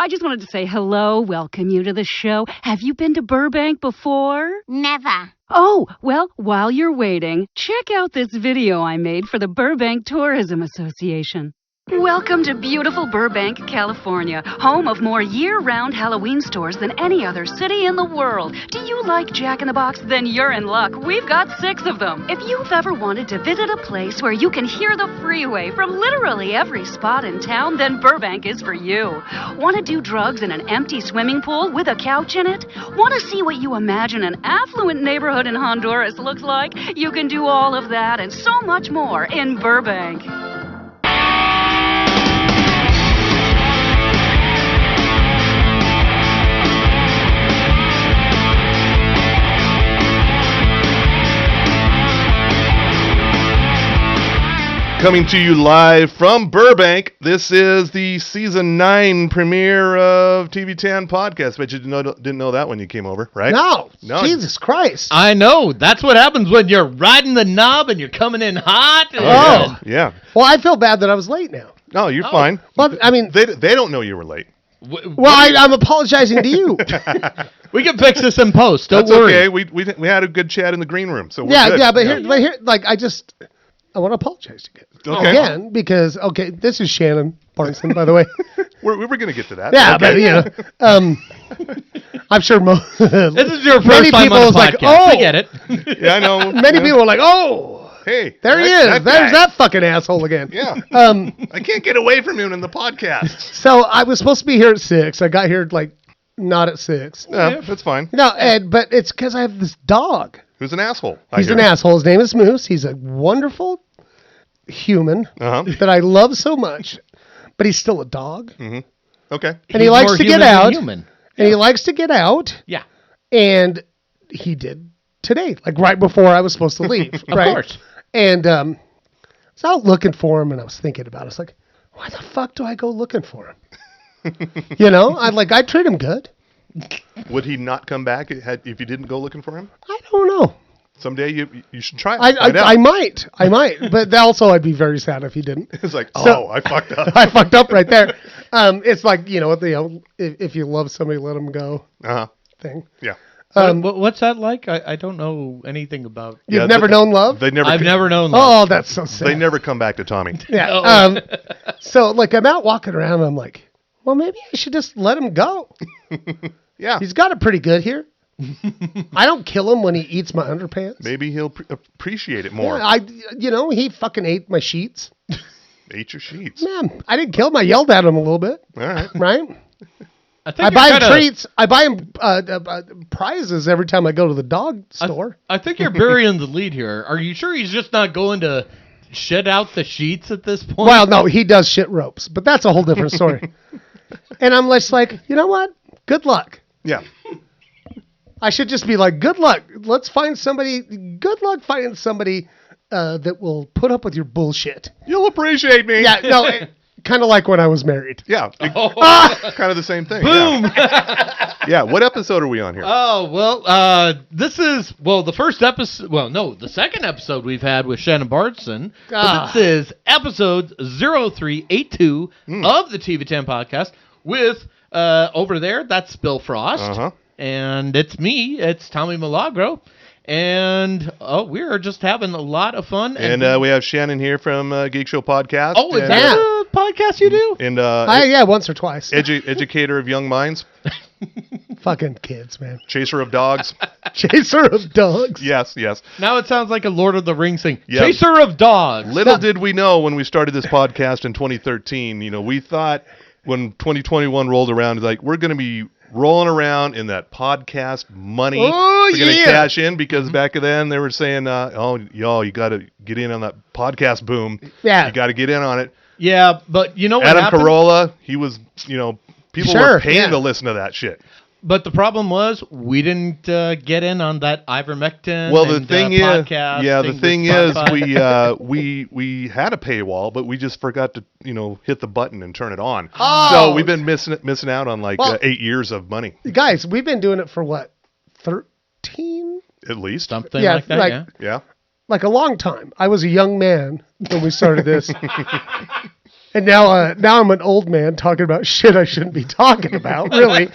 I just wanted to say hello, welcome you to the show. Have you been to Burbank before? Never. Oh, well, while you're waiting, check out this video I made for the Burbank Tourism Association. Welcome to beautiful Burbank, California, home of more year-round Halloween stores than any other city in the world. Do you like Jack in the Box? Then you're in luck. We've got 6 of them. If you've ever wanted to visit a place where you can hear the freeway from literally every spot in town, then Burbank is for you. Want to do drugs in an empty swimming pool with a couch in it? Want to see what you imagine an affluent neighborhood in Honduras looks like? You can do all of that and so much more in Burbank. Coming to you live from Burbank, this is the Season 9 premiere of TV10 Podcast. Bet you didn't know that when you came over, right? No. Jesus Christ. I know. That's what happens when you're riding the knob and you're coming in hot. Oh, yeah. Well, I feel bad that I was late now. No, you're fine. Well, I mean... They don't know you were late. Well, I'm apologizing to you. We can fix this in post. Don't That's worry. okay. We had a good chat in the green room, so we're good. Yeah, but here, like, I want to apologize again because this is Shannon Barnson, by the way. we were going to get to that. Yeah, okay. But I'm sure this is your first time on the podcast. I get it. Yeah, I know. Many people are like, hey, there he is. There's that fucking asshole again. Yeah. I can't get away from him in the podcast. So I was supposed to be here at 6. I got here not at 6. Yeah, that's fine. No, Ed, but it's because I have this dog. Who's an asshole? He's an asshole. His name is Moose. He's a wonderful human that I love so much, but he's still a dog. Mm-hmm. Okay. And he likes to get out. And he likes to get out. Yeah. And he did today, like right before I was supposed to leave. Of right? course. And I was out looking for him, and I was thinking about it. I was like, why the fuck do I go looking for him? I'd treat him good. Would he not come back if you didn't go looking for him? I don't know. Someday you should try it. I might. But also I'd be very sad if he didn't. It's like, I fucked up. I fucked up right there. It's like, if you love somebody, let them go thing. Yeah. What's that like? I don't know anything about. You've never known love? I've never known love. Oh, that's so sad. They never come back to Tommy. Yeah. So I'm out walking around and I'm like, well, maybe I should just let him go. Yeah. He's got it pretty good here. I don't kill him when he eats my underpants. Maybe he'll appreciate it more. Yeah, he fucking ate my sheets. Ate your sheets. Man, I didn't kill him. I yelled at him a little bit. All right. Right? I buy him treats. I buy him prizes every time I go to the dog store. I think you're burying the lead here. Are you sure he's just not going to shed out the sheets at this point? Well, no, he does shit ropes, but that's a whole different story. And I'm just like, you know what? Good luck. Yeah. I should just be like, good luck. Let's find somebody. Good luck finding somebody that will put up with your bullshit. You'll appreciate me. Yeah, no, kind of like when I was married. Yeah. Kind of the same thing. Boom. Yeah. What episode are we on here? Oh, well, this is, the first episode, the second episode we've had with Shannon Bartson. But this is episode 0382 of the TV10 podcast with, over there, that's Bill Frost. Uh-huh. And it's me, it's Tommy Milagro. And we're just having a lot of fun. And we have Shannon here from Geek Show Podcast. Oh, is that a podcast you do? And yeah, once or twice. Educator of young minds. Fucking kids, man. Chaser of dogs. Chaser of dogs. Yes. Now it sounds like a Lord of the Rings thing. Yeah. Chaser of dogs. Little did we know when we started this podcast in 2013, we thought when 2021 rolled around, like, we're going to be rolling around in that podcast money. Oh, we're going to cash in because back then they were saying, you got to get in on that podcast boom. Yeah. You got to get in on it. Yeah, but you know what Adam happened? Carolla, he was, people were paying to listen to that shit. But the problem was we didn't get in on that ivermectin. Well, the thing is, podcast the thing is, we had a paywall, but we just forgot to, hit the button and turn it on. Oh. So we've been missing out on 8 years of money. Guys, we've been doing it for what, 13? At least something like that. Yeah. Like a long time. I was a young man when we started this. And now I'm an old man talking about shit I shouldn't be talking about. Really,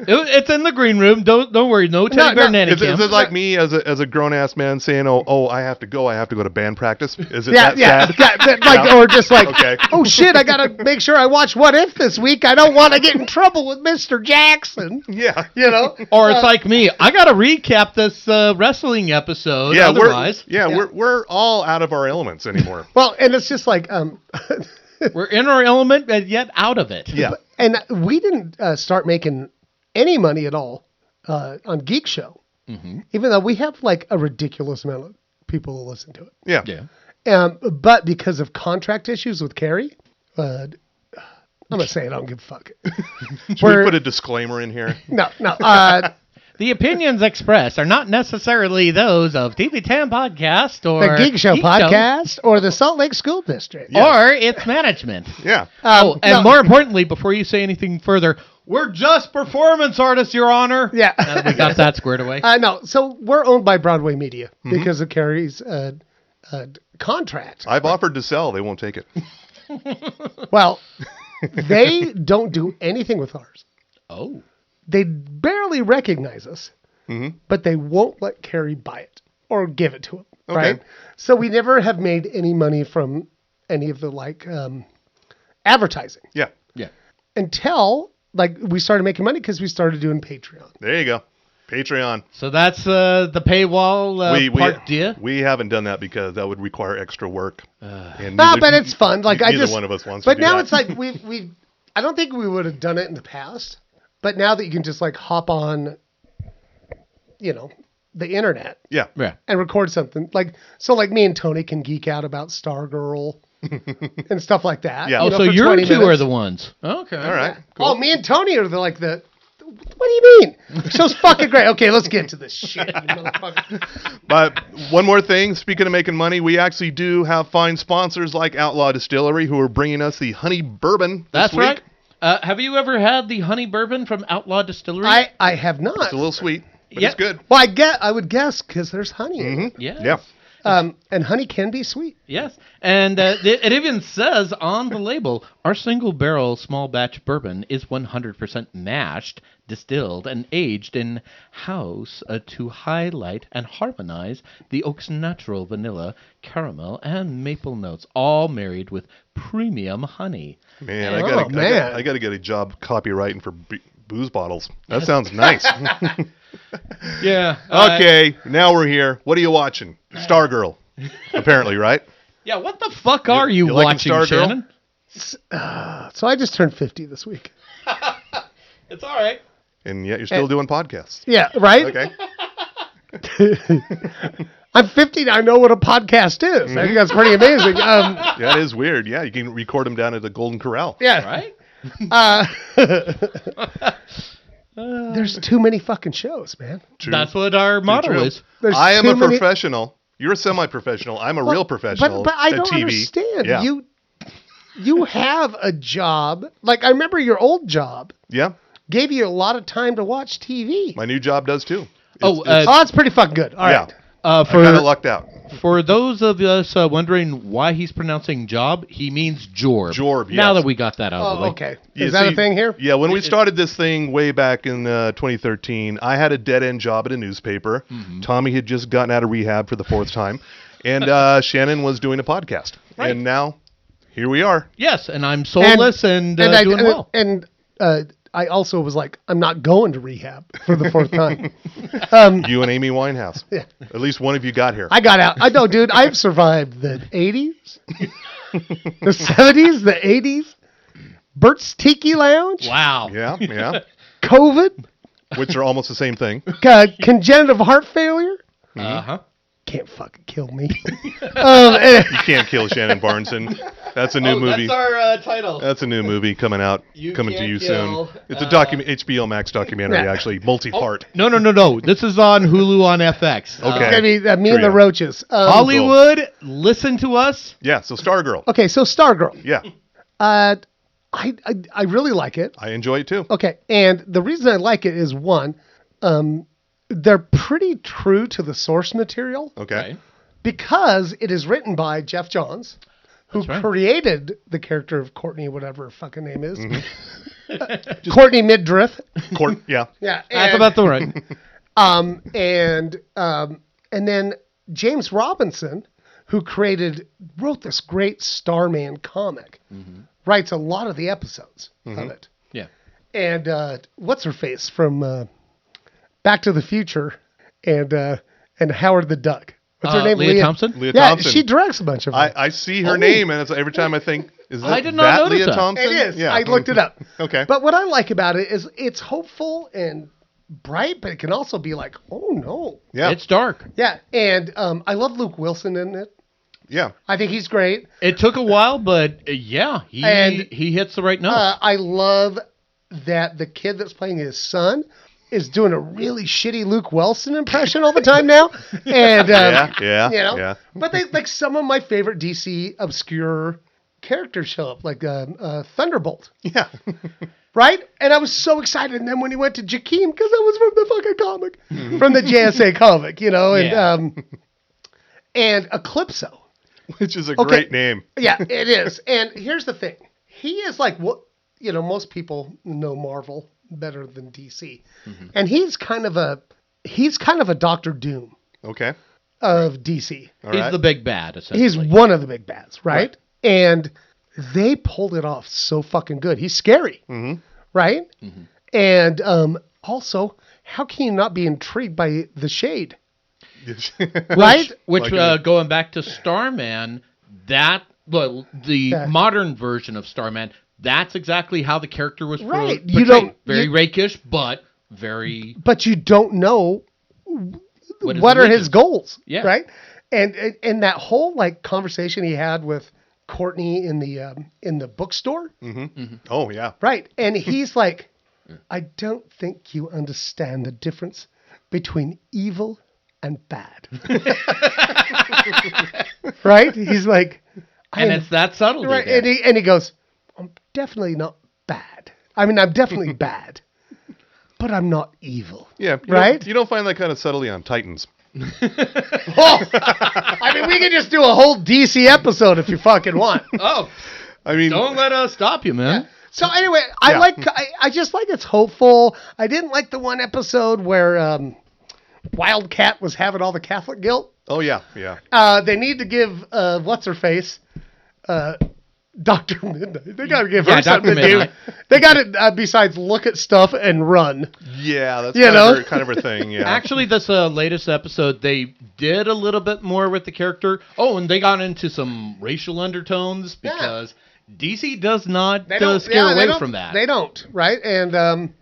It's in the green room. Don't worry. No teddy bear nanny Is cam. it like me as a grown ass man saying, "Oh, I have to go to band practice"? Is it Yeah, that sad? like, or just like, Okay. oh shit, I gotta make sure I watch What If this week. I don't want to get in trouble with Mr. Jackson. Yeah. Or it's like me. I got to recap this wrestling episode. Yeah, otherwise, we're all out of our elements anymore. Well, and it's just like, we're in our element, but yet out of it. Yeah. and we didn't start making any money at all on Geek Show, even though we have like a ridiculous amount of people who listen to it. Yeah. Yeah. But because of contract issues with Carrie, I'm gonna say it. I don't give a fuck. Should we put a disclaimer in here? No. The opinions expressed are not necessarily those of TV10 Podcast or The Geek Show podcast or the Salt Lake School District. or its management. Yeah. More importantly, before you say anything further, we're just performance artists, Your Honor. Yeah. We got that squared away. No, so we're owned by Broadway Media because of Carrie's contract. I've offered to sell. They won't take it. Well, they don't do anything with ours. Oh. They barely recognize us, but they won't let Carrie buy it or give it to him. Okay. Right? So we never have made any money from any of the advertising Yeah. Yeah. until we started making money because we started doing Patreon. There you go. Patreon. So that's the paywall part, dear. We haven't done that because that would require extra work. And No, but it's fun. neither one of us wants But to do now that. it's like we. I don't think we would have done it in the past. But now that you can just hop on, the internet Yeah. Yeah. and record something like me and Tony can geek out about Stargirl and stuff like that. Yeah. Oh, so for you 20 two are minutes. the ones. Okay. All right. Oh, me and Tony are what do you mean? The show's fucking great. Okay, let's get to this shit, you motherfucker. But one more thing, speaking of making money, we actually do have fine sponsors like Outlaw Distillery who are bringing us the honey bourbon this That's week. right. Have you ever had the honey bourbon from Outlaw Distillery? I have not. It's a little sweet, but Yep. it's good. Well, I would guess because there's honey in it. Yes. Yeah. And honey can be sweet. Yes. And it even says on the label, our single barrel small batch bourbon is 100% mashed, distilled, and aged in house to highlight and harmonize the oak's natural vanilla, caramel, and maple notes, all married with premium honey. Man, Oh, I got to get a job copywriting for booze bottles. That sounds nice. Yeah. Okay, now we're here. What are you watching? Stargirl, apparently, right? Yeah, what the fuck are you you liking watching, Stargirl? Shannon? So I just turned 50 this week. It's all right. And yet you're still doing podcasts. Yeah, right? Okay. I'm 50 and I know what a podcast is. I think that's pretty amazing. That is weird. Yeah, you can record them down at the Golden Corral. Yeah. Right? There's too many fucking shows, man. True. That's what our motto True. is. There's I am too a many- professional. You're a semi-professional. I'm a real professional But I at don't TV. understand. Yeah. You have a job. Like, I remember your old job Yeah, gave you a lot of time to watch TV. my new job does too. Oh, It's- Oh, that's pretty fucking good. All yeah. right. I kind of lucked out. For those of us wondering why he's pronouncing job, he means jorb. Jorb, Now yes. that we got that out of the Oh, way. okay. You Is that see- a thing here? Yeah, when we started this thing way back in 2013, I had a dead-end job at a newspaper. Tommy had just gotten out of rehab for the 4th time, and Shannon was doing a podcast. Right. And now, here we are. Yes, and I'm soulless and, I- doing well. And I also was like, I'm not going to rehab for the 4th time. You and Amy Winehouse. Yeah. At least one of you got here. I got out. I know, dude. I've survived the 80s, the 70s, the 80s, Bert's Tiki Lounge, Wow. Yeah, COVID, which are almost the same thing. congenital heart failure. Uh-huh. Can't fucking kill me. And- You can't kill Shannon Barneson. That's a new movie. That's our title. That's a new movie coming out, You coming to Can't you Kill, soon. It's a HBO Max documentary, Yeah. actually, multi-part. No. This is on Hulu on FX. Okay. It's gonna be Me and the True. Roaches. Hollywood, listen to us. Yeah, so Stargirl. Okay, so Stargirl. Yeah, I really like it. I enjoy it too. Okay, and the reason I like it is one, they're pretty true to the source material Okay. because it is written by Jeff Johns, who That's right. created the character of Courtney, whatever her fucking name is. Mm-hmm. Courtney Midriff. Yeah. Yeah. That's about the right. And then James Robinson, who wrote this great Starman comic, writes a lot of the episodes of it. Yeah. And what's her face from Back to the Future and Howard the Duck? What's her name? Leah Thompson? Leah Yeah, Thompson. she directs a bunch of them. I see her name, and it's every time I think, is that, I did not notice Leah that. Thompson? It is. Yeah. I looked it up. Okay. But what I like about it is it's hopeful and bright, but it can also be like, oh no. Yeah. It's dark. Yeah, and I love Luke Wilson in it. Yeah. I think he's great. It took a while, but And, he hits the right note. I love that the kid that's playing his son is doing a really shitty Luke Wilson impression all the time now. And Yeah. you know, Yeah. but they like some of my favorite DC obscure characters show up, like Thunderbolt, Yeah. right? And I was so excited. And then when he went to Jakeem, because that was from the fucking comic, from the JSA comic, you know, and and Eclipso. Which is a great name. Yeah, it is. And here's the thing. He is like what, you know, most people know Marvel better than DC. And he's kind of a Doctor Doom Okay. of DC. All He's right. the big bad, essentially. He's one of the big bads, right? And they pulled it off so fucking good. He's scary, right? And also, how can you not be intrigued by the Shade, right? Which Like going back to Starman, the modern version of Starman, that's exactly how the character was Right. portrayed. You don't- very you- rakish, but very. But you don't know what are his allegiance? goals, Yeah. right? And that whole like conversation he had with Courtney in the bookstore, Oh, yeah. right? And he's like, I don't think you understand the difference between evil and bad, right? He's like, And it's that subtlety. right, there. and he goes, I'm definitely not bad. I mean, I'm definitely bad, but I'm not evil. Yeah. Right? You don't find that kind of subtlety on Titans. Oh, I mean, we could just do a whole DC episode if you fucking want. Oh, I mean, don't let us stop you, man. So anyway, I just like it's hopeful. I didn't like the one episode where Wildcat was having all the Catholic guilt. oh, yeah. Yeah. They need to give what's her face, Dr. Midnight. They got to give her Yeah, something Dr. to do. Midnight. They got to besides look at stuff and run. Yeah. That's You know? kind of her thing. Yeah. Actually, this latest episode, they did a little bit more with the character. Oh, and they got into some racial undertones because DC does not scare away from that. They don't, right? And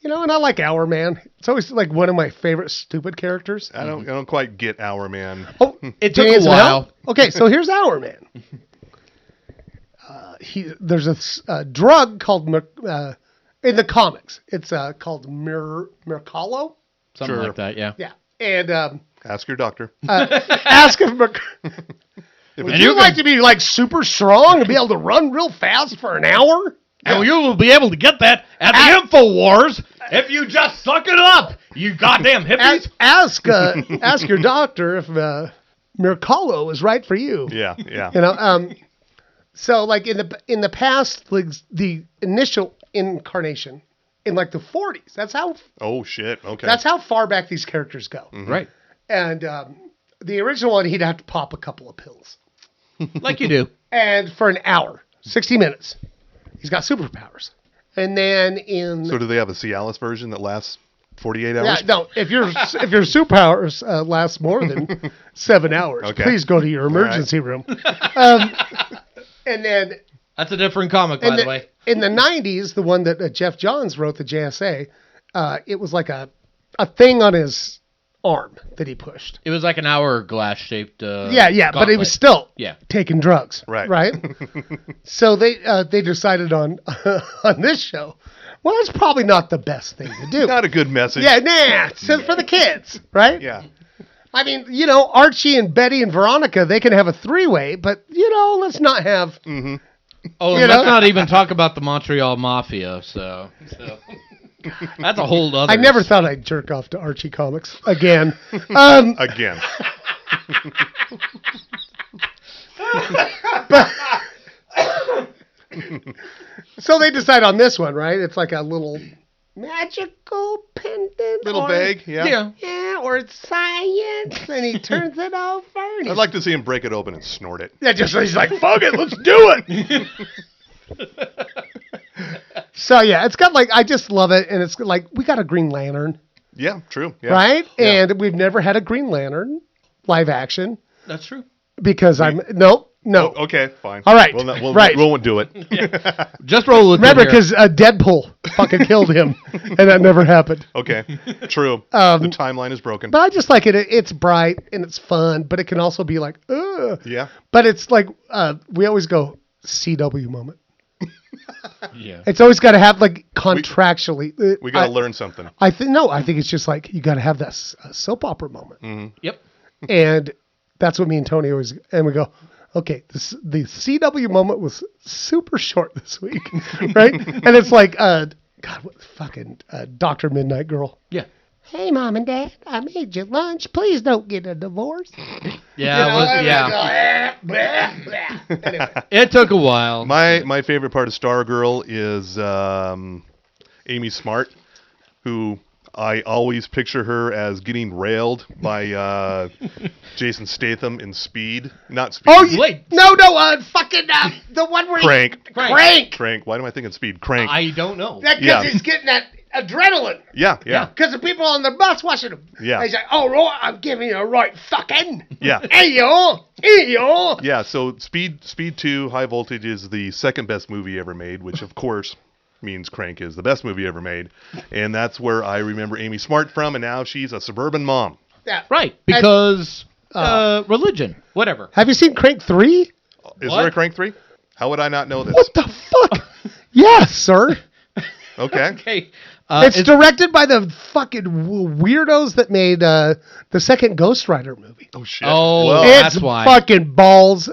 you know, and I like Hour Man. It's always like one of my favorite stupid characters. I don't quite get Our Man. Oh, It took Jay a Ansel while. Hell? Okay, so here's Hour Man. There's a drug called in the comics. It's called Mercalo. Something Sure. like that, yeah. Yeah, and Ask your doctor. ask if would you like to be like super strong and be able to run real fast for an hour? And you will be able to get that at the InfoWars if you just suck it up, you goddamn hippies. Ask your doctor if Mercalo is right for you. Yeah. Yeah. You know, so like in the past, like the initial incarnation in like the 40s. That's how Oh, shit. Okay. that's how far back these characters go. Right. And the original one, he'd have to pop a couple of pills, Like you do. and for an hour, 60 minutes, he's got superpowers. And then So do they have a Cialis version that lasts 48 hours? yeah, no, if your superpowers last more than 7 hours, Okay. please go to your emergency room. And then That's a different comic, by the way. in the 90s, the one that Jeff Johns wrote, the JSA, it was like a thing on his arm that he pushed. It was like an hourglass shaped. Yeah, but it was gauntlet. still Yeah. taking drugs. Right. Right? So they decided on this show, well, that's probably not the best thing to do. Not a good message. Yeah, so for the kids, right? Yeah. I mean, you know, Archie and Betty and Veronica, they can have a three-way, but, you know, let's not have... Oh, You and know? let's not even talk about the Montreal Mafia. So that's a whole other. I never thought I'd jerk off to Archie comics again. Again. So they decide on this one, right? It's like a little magical pendant. Little bag, yeah. Yeah, or it's science, and he turns it over. And I'd like to see him break it open and snort it. yeah, just he's like, fuck it, let's do it. So yeah, it's got like, I just love it, and it's like, we got a Green Lantern, Yeah, true. Yeah. right? Yeah. And we've never had a Green Lantern live action That's true. because no. Oh, okay, fine. All right, We won't do it. Just roll with Remember, it here. because Deadpool fucking killed him, and that never happened. Okay, true. The timeline is broken. But I just like it. It's bright and it's fun, but it can also be like, ugh. Yeah. But it's like, we always go CW moment. Yeah. It's always got to have like contractually. We got to learn something. I think it's just like you got to have that soap opera moment, Yep. and that's what me and Tony always. And we go, okay, the CW moment was super short this week, right? And it's like, God, what fucking Dr. Midnight Girl. Yeah. Hey, Mom and Dad, I made you lunch. Please don't get a divorce. Yeah. Anyway. It took a while. My favorite part of Stargirl is Amy Smart, who I always picture her as getting railed by Jason Statham in Speed. Not Speed. Oh, Wait. no, fucking the one where Crank. Crank. Why am I thinking Speed? Crank. I don't know. That because Yeah. he's getting that adrenaline. Yeah. Because the people on the bus watching him. Yeah. He's like, oh, right, I'm giving you a right fucking. Yeah. Hey, yo. Yeah, so Speed 2 High Voltage is the second best movie ever made, which of course means Crank is the best movie ever made. And that's where I remember Amy Smart from, and now she's a suburban mom. Yeah. Right. Because religion. Whatever. Have you seen Crank 3? Is What? there a Crank 3? How would I not know this? What the fuck? Yes, sir. Okay. Okay. It's directed by the fucking weirdos that made the second Ghost Rider movie. Oh, shit. Oh, Well, that's It's why. fucking balls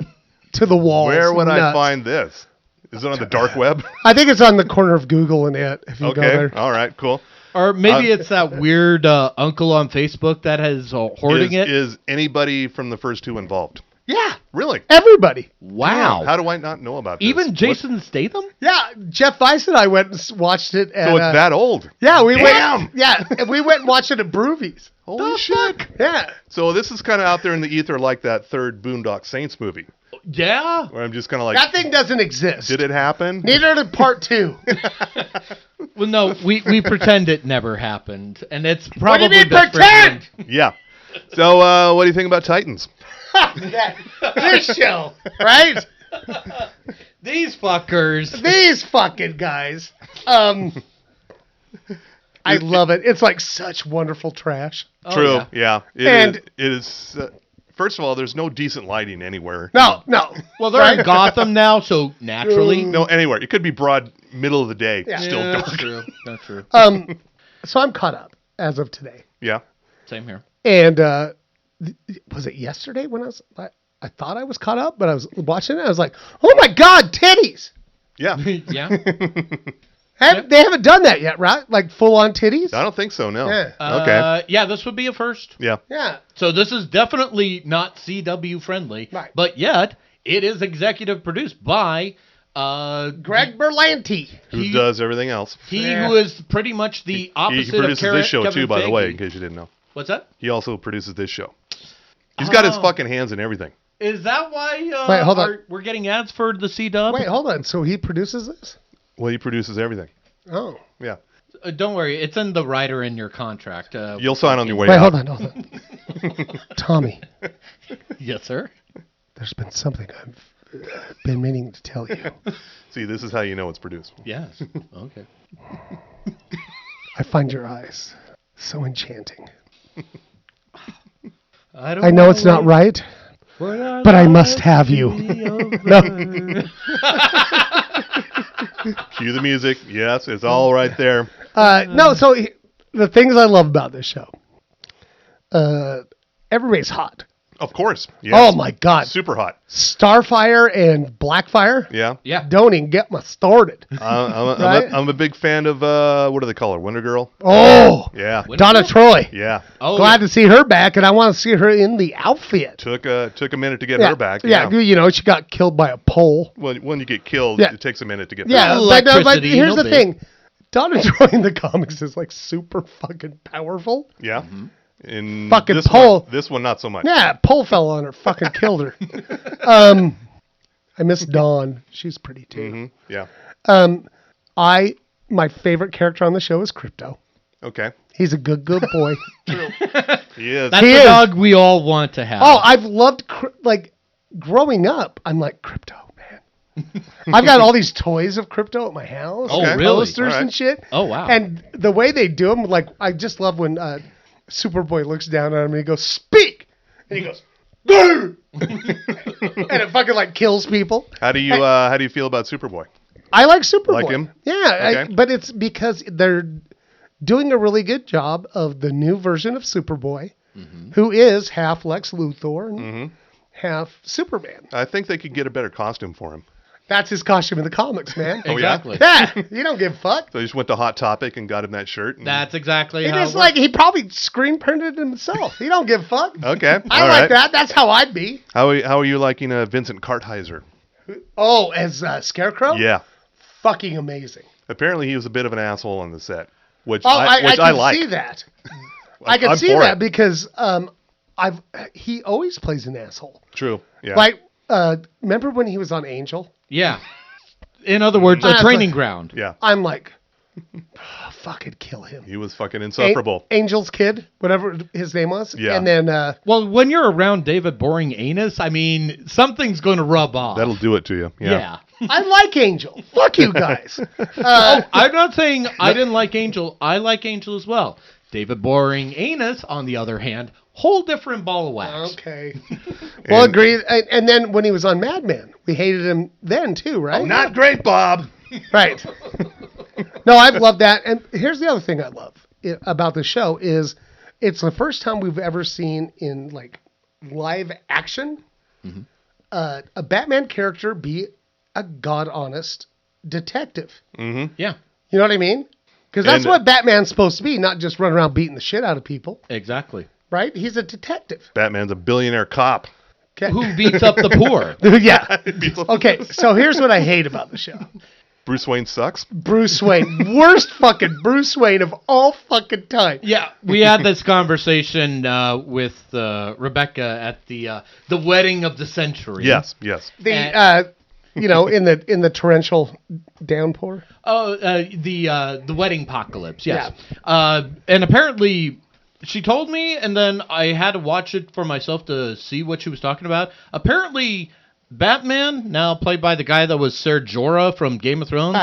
to the wall. where would I Nuts. find this? Is it on the dark web? I think it's on the corner of Google and it. If you go Okay. there. All right, cool. Or maybe it's that weird uncle on Facebook that has hoarding it. Is anybody from the first two involved? Yeah, Really? everybody. Wow. How do I not know about this? Even Jason Statham? Yeah, Jeff Weiss and I went and watched it. At, So it's that old? Yeah, we Damn! went. Yeah, and we went and watched it at Broovies. Holy shit. Yeah. So this is kind of out there in the ether like that third Boondock Saints movie, Yeah. where I'm just kind of like, That thing doesn't exist. did it happen? Neither did part 2. Well, no, we pretend it never happened. And it's What probably do you mean best pretend? Yeah. So what do you think about Titans? This show, right? These fuckers. These fucking guys. I love it. It's like such wonderful trash. Oh, True. yeah. Yeah. And- It is. First of all, there's no decent lighting anywhere. No. Well, they're in Gotham now, so naturally. No, anywhere. It could be broad middle of the day. Yeah. Still Yeah, dark. that's true. That's true. So I'm caught up as of today. Yeah. Same here. And was it yesterday when I thought I was caught up, but I was watching it. I was like, oh my God, titties. Yeah. Yeah. They haven't done that yet, right? Like full on titties? I don't think so. No. Yeah. Okay. Yeah, this would be a first. Yeah. Yeah. So this is definitely not CW friendly. Right. But yet, it is executive produced by Greg Berlanti. Who does everything else? He Yeah. who is pretty much the He opposite produces of this show Kevin too, by the way, Feige. in case you didn't know. What's that? He also produces this show. He's got his Oh. fucking hands in everything. Is that why Wait, hold on. we're getting ads for the CW? Wait, hold on. So he produces this? Well, he produces everything. Oh. Yeah. Don't worry, it's in the writer in your contract. You'll sign on your way Wait, out. hold on. Tommy, Yes, sir. there's been something I've been meaning to tell you. See, this is how you know it's produced. Yes. Okay. I find your eyes so enchanting. don't I know it's not right, but I must have you. No. Cue the music. Yes, it's all right there. No, so the things I love about this show, everybody's hot. Of course. Yes. Oh my God. Super hot. Starfire and Blackfire. Yeah. Yeah. Don't even get me started. Right? I'm a big fan of, what do they call her? Wonder Girl? Oh, Yeah. Donna Troy. Yeah. Oh, Glad to see her back, and I want to see her in the outfit. Took a minute to get her back. Yeah, you know, she got killed by a pole. When you get killed, Yeah. it takes a minute to get Yeah, back. but Electricity, here's no the big. thing. Donna Troy in the comics is like super fucking powerful. Yeah. In Fucking this pole. This one, not so much. Yeah, pole fell on her, fucking killed her. I miss Dawn. She's pretty too. Yeah. My favorite character on the show is Crypto. Okay. He's a good boy. He is. That's He the is. dog we all want to have. Oh, I've loved like growing up. I'm like Crypto, man. I've got all these toys of Crypto at my house. Oh, Okay. really? Posters All right. and shit. Oh, wow. And the way they do them, like I just love when Superboy looks down at him and he goes, "Speak," and he goes, "Dude," and it fucking like kills people. How do you feel about Superboy? I like Superboy. Like him? Yeah, Okay. but it's because they're doing a really good job of the new version of Superboy, who is half Lex Luthor and half Superman. I think they could get a better costume for him. That's his costume in the comics, man. Oh, yeah? Exactly. Yeah, you don't give a fuck. So they just went to Hot Topic and got him that shirt. And... That's exactly It how is it like he probably screen printed it himself. He don't give a fuck. Okay. I all like right. that. That's how I'd be. How are you liking Vincent Kartheiser? Oh, as Scarecrow? Yeah. Fucking amazing. Apparently he was a bit of an asshole on the set, which Oh, I can like. see that. I can I'm see for that it. because he always plays an asshole. True. Yeah. Like, remember when he was on Angel? Yeah. In other words, a training ground. Yeah. I'm like, fucking kill him. He was fucking insufferable. Angel's kid, whatever his name was. Yeah. And then, Well, when you're around David Boring Anus, I mean, something's going to rub off. That'll do it to you. Yeah. I like Angel. Fuck you guys. I'm not saying I didn't like Angel. I like Angel as well. David Boring Anus, on the other hand, whole different ball of wax. Okay. Well, agreed. And then when he was on Mad Men, we hated him then too, right? Not great, Bob. Right. No, I've loved that. And here's the other thing I love about the show is it's the first time we've ever seen in like live action a Batman character be a god honest detective. Yeah. You know what I mean? Because that's And- what Batman's supposed to be, not just run around beating the shit out of people, Exactly. right? He's a detective. Batman's a billionaire cop. Okay. Who beats up the poor? Yeah. Okay, so here's what I hate about the show. Bruce Wayne sucks. Bruce Wayne. Worst fucking Bruce Wayne of all fucking time. Yeah, we had this conversation with Rebecca at the wedding of the century. Yes. The you know, in the torrential downpour. Oh, the wedding apocalypse. Yes. And apparently, she told me, and then I had to watch it for myself to see what she was talking about. Apparently, Batman, now played by the guy that was Ser Jorah from Game of Thrones,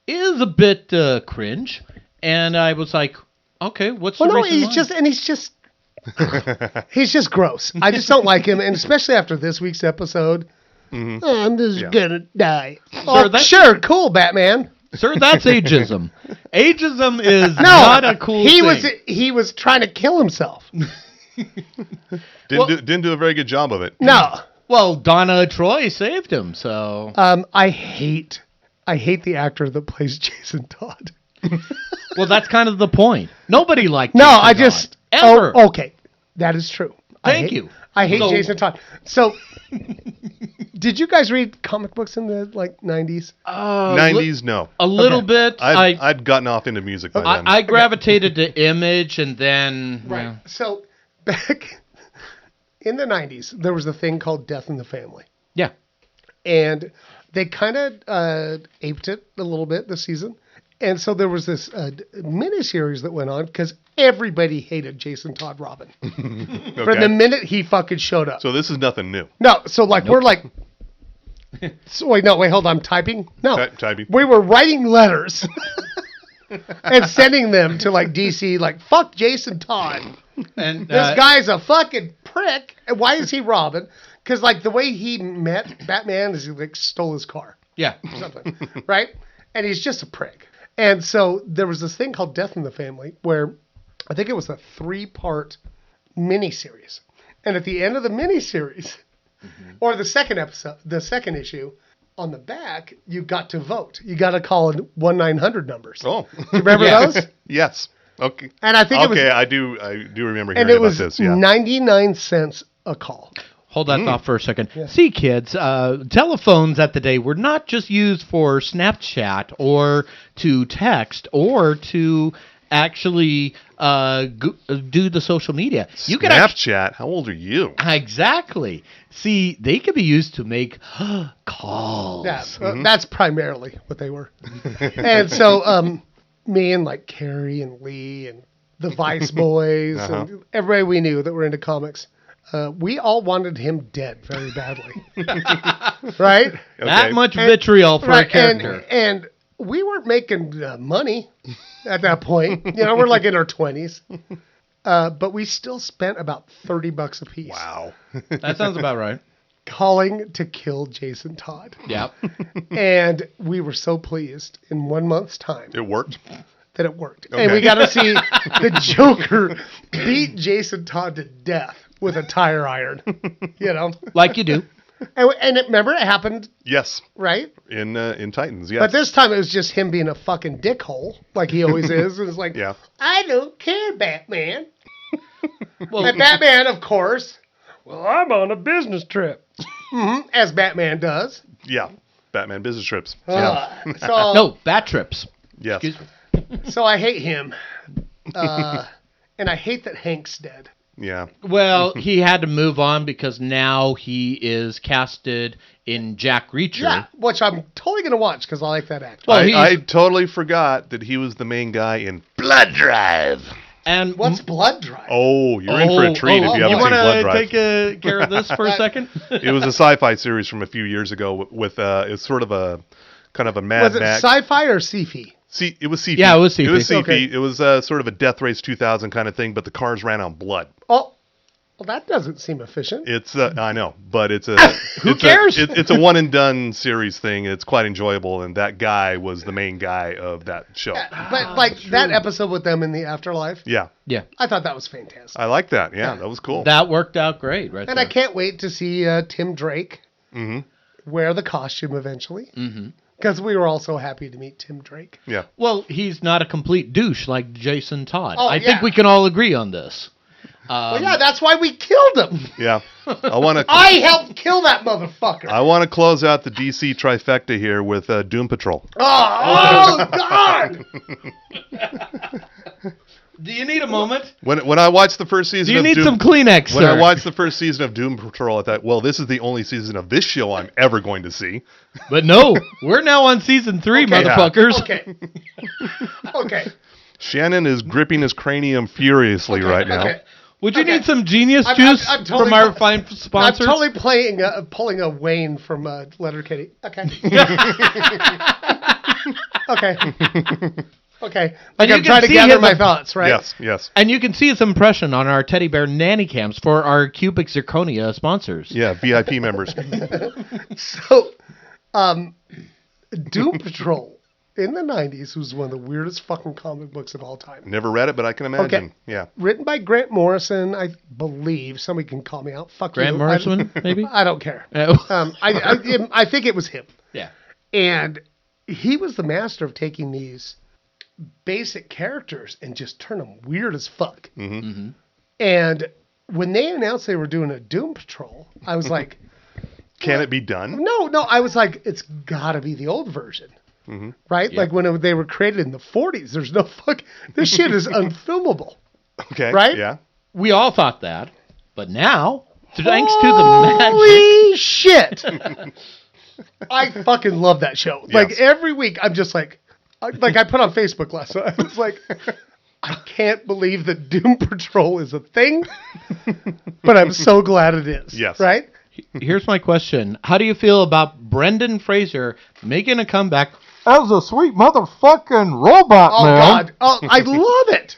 is a bit cringe. And I was like, okay, what's the reason why? He's just gross. I just don't like him, and especially after this week's episode. Oh, I'm just gonna die. Oh, sure, cool, Batman. Sir, that's ageism. Ageism is not a cool thing. He was trying to kill himself. Didn't do a very good job of it. No. Well, Donna Troy saved him, so... I hate the actor that plays Jason Todd. Well, that's kind of the point. Nobody liked No, Jason I Todd. just... Ever. Oh, okay. That is true. Thank you. I hate So- Jason Todd. So, did you guys read comic books in the, 90s? 90s, no. A little bit. I'd gotten off into music by then. I gravitated to Image, and then... Right. So, back in the 90s, there was a thing called Death in the Family. Yeah. And they kind of aped it a little bit this season. And so there was this miniseries that went on because everybody hated Jason Todd Robin. Okay. From the minute he fucking showed up. So this is nothing new. No, so we're like... So wait, hold on, I'm typing? No. Typing. We were writing letters and sending them to DC, fuck Jason Todd. And This guy's a fucking prick. And why is he Robin? Because the way he met Batman is he stole his car yeah. or something, right? And he's just a prick. And so there was this thing called Death in the Family where I think it was a 3-part miniseries. And at the end of the miniseries, or the second episode, the second issue, on the back, you got to vote. You got to call in 1-900 numbers. Oh. Do you remember those? Yes. Okay. And I think it was, I do remember and hearing it was about this. Yeah. 99 cents a call. Hold that thought for a second. Yeah. See, kids, telephones at the day were not just used for Snapchat or to text or to actually do the social media. You could Snapchat? How old are you? Exactly. See, they could be used to make calls. Yeah, that's primarily what they were. And so me and like Carrie and Lee and the Vice Boys and everybody we knew that were into comics, we all wanted him dead very badly. Right? Okay. That much vitriol for a character. And we weren't making money at that point. You know, we're like in our 20s. But we still spent about $30 a piece. Wow. That sounds about right. Calling to kill Jason Todd. Yep. And we were so pleased in 1 month's time. It worked? That it worked. Okay. And we got to see the Joker beat Jason Todd to death with a tire iron. You know? Like you do. And remember, it happened. Yes. Right? In Titans, yes. But this time it was just him being a fucking dickhole, like he always is. It was like, yeah. I don't care, Batman. Well, and Batman, of course, well, I'm on a business trip. As Batman does. Yeah. Batman business trips. No, bat trips. Yes. Excuse me. So I hate him. And I hate that Hank's dead. Yeah. Well, he had to move on because now he is casted in Jack Reacher. Yeah, which I'm totally going to watch because I like that actor. Well, I totally forgot that he was the main guy in Blood Drive. And what's Blood Drive? Oh, you're in for a treat if you haven't seen Blood Drive. You want to take care of this for a second? It was a sci-fi series from a few years ago with it's sort of a kind of a Mad Max. Was it sci-fi or sci-fi? See, it was sci-fi. Yeah, it was sci-fi. It was sci-fi. Okay. It was sort of a Death Race 2000 kind of thing, but the cars ran on blood. Oh, well, that doesn't seem efficient. It's I know, but it's a who cares? It's a one and done series thing. It's quite enjoyable, and that guy was the main guy of that show. But like that episode with them in the afterlife. Yeah, I thought that was fantastic. I like that. Yeah, that was cool. That worked out great, right? And there. I can't wait to see Tim Drake wear the costume eventually. Because we were all so happy to meet Tim Drake. Yeah. Well, he's not a complete douche like Jason Todd. Oh, I think we can all agree on this. Well, yeah, that's why we killed him. Yeah. I helped kill that motherfucker. I want to close out the DC trifecta here with Doom Patrol. Oh God! Do you need a moment? When I watched the first season Do you of need Doom, some Kleenex, When sir? I watched the first season of Doom Patrol, I thought, well, this is the only season of this show I'm ever going to see. But no, we're now on season 3, motherfuckers. Okay. Okay. Shannon is gripping his cranium furiously right now. Okay. Would you need some genius juice from our fine sponsors? I'm totally pulling a Wayne from Letterkenny. Okay. Okay. Okay. Like I'm trying to gather my thoughts, right? Yes, yes. And you can see his impression on our teddy bear nanny cams for our Cubic Zirconia sponsors. Yeah, VIP members. So, Doom Patrol in the 90s was one of the weirdest fucking comic books of all time. Never read it, but I can imagine. Okay. Yeah. Written by Grant Morrison, I believe. Somebody can call me out. Fuck Grant you. Morrison, maybe? I don't care. Oh. I think it was him. Yeah. And he was the master of taking these basic characters and just turn them weird as fuck. And when they announced they were doing a Doom Patrol, I was like, Can it be done? No, I was like, it's got to be the old version. Right? Yeah. Like when they were created in the 40s, there's no fuck. This shit is unfilmable. Okay. Right? Yeah. We all thought that. But now, thanks to the magic. Holy shit. I fucking love that show. Yes. Like every week, I'm just like I put on Facebook last night. I was like, I can't believe that Doom Patrol is a thing, but I'm so glad it is. Yes. Right? Here's my question. How do you feel about Brendan Fraser making a comeback as a sweet motherfucking robot, Oh, man? God. Oh, I love it.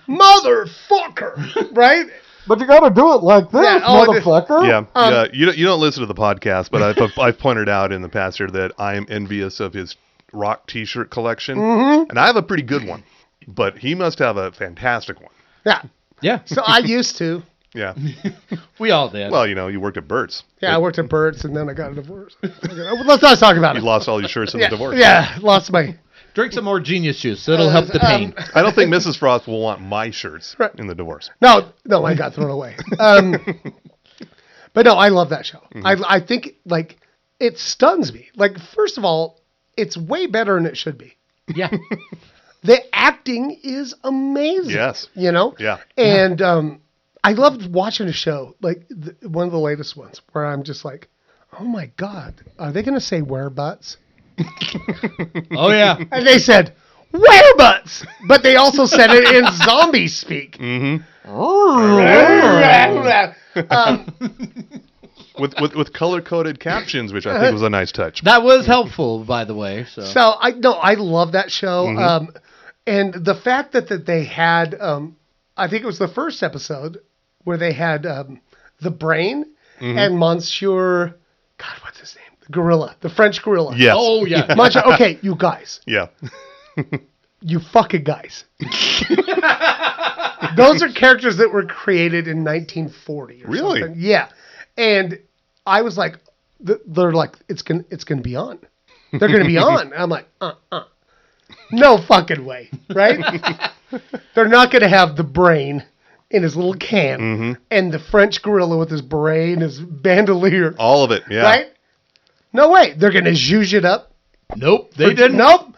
Motherfucker. Right? But you gotta do it like this, Yeah. Yeah. You don't listen to the podcast, but I've pointed out in the past here that I am envious of his rock T-shirt collection, and I have a pretty good one, but he must have a fantastic one. Yeah. Yeah. So I used to. Yeah. We all did. Well, you worked at Burt's. Yeah, I worked at Burt's and then I got a divorce. Let's not talk about You it. lost all your shirts in the divorce. Yeah, lost my. Drink some more Genius juice. It'll help the pain. I don't think Mrs. Frost will want my shirts Right. in the divorce. No, I got thrown away. But no, I love that show. I think like it stuns me. Like first of all, it's way better than it should be. Yeah. The acting is amazing. Yes. Yeah. And I loved watching a show like one of the latest ones where I'm just like, oh my god, are they going to say where butts? Oh yeah. And they said where butts, but they also said it in zombie speak. With color coded captions, which I think was a nice touch. That was helpful, by the way. So I love that show. And the fact that they had, I think it was the first episode where they had the Brain and Monsieur, God, what's his name? The gorilla, the French gorilla. Yes. Oh yeah. Okay, you guys. Yeah. You fucking guys. Those are characters that were created in 1940 or Really? something. Yeah. And I was like, they're like, it's gonna be on. They're gonna be on. I'm like, no fucking way, right? They're not gonna have the Brain in his little can and the French gorilla with his brain, his bandolier. All of it. Yeah. Right? No way. They're gonna zhuzh it up. Nope. They didn't. Nope.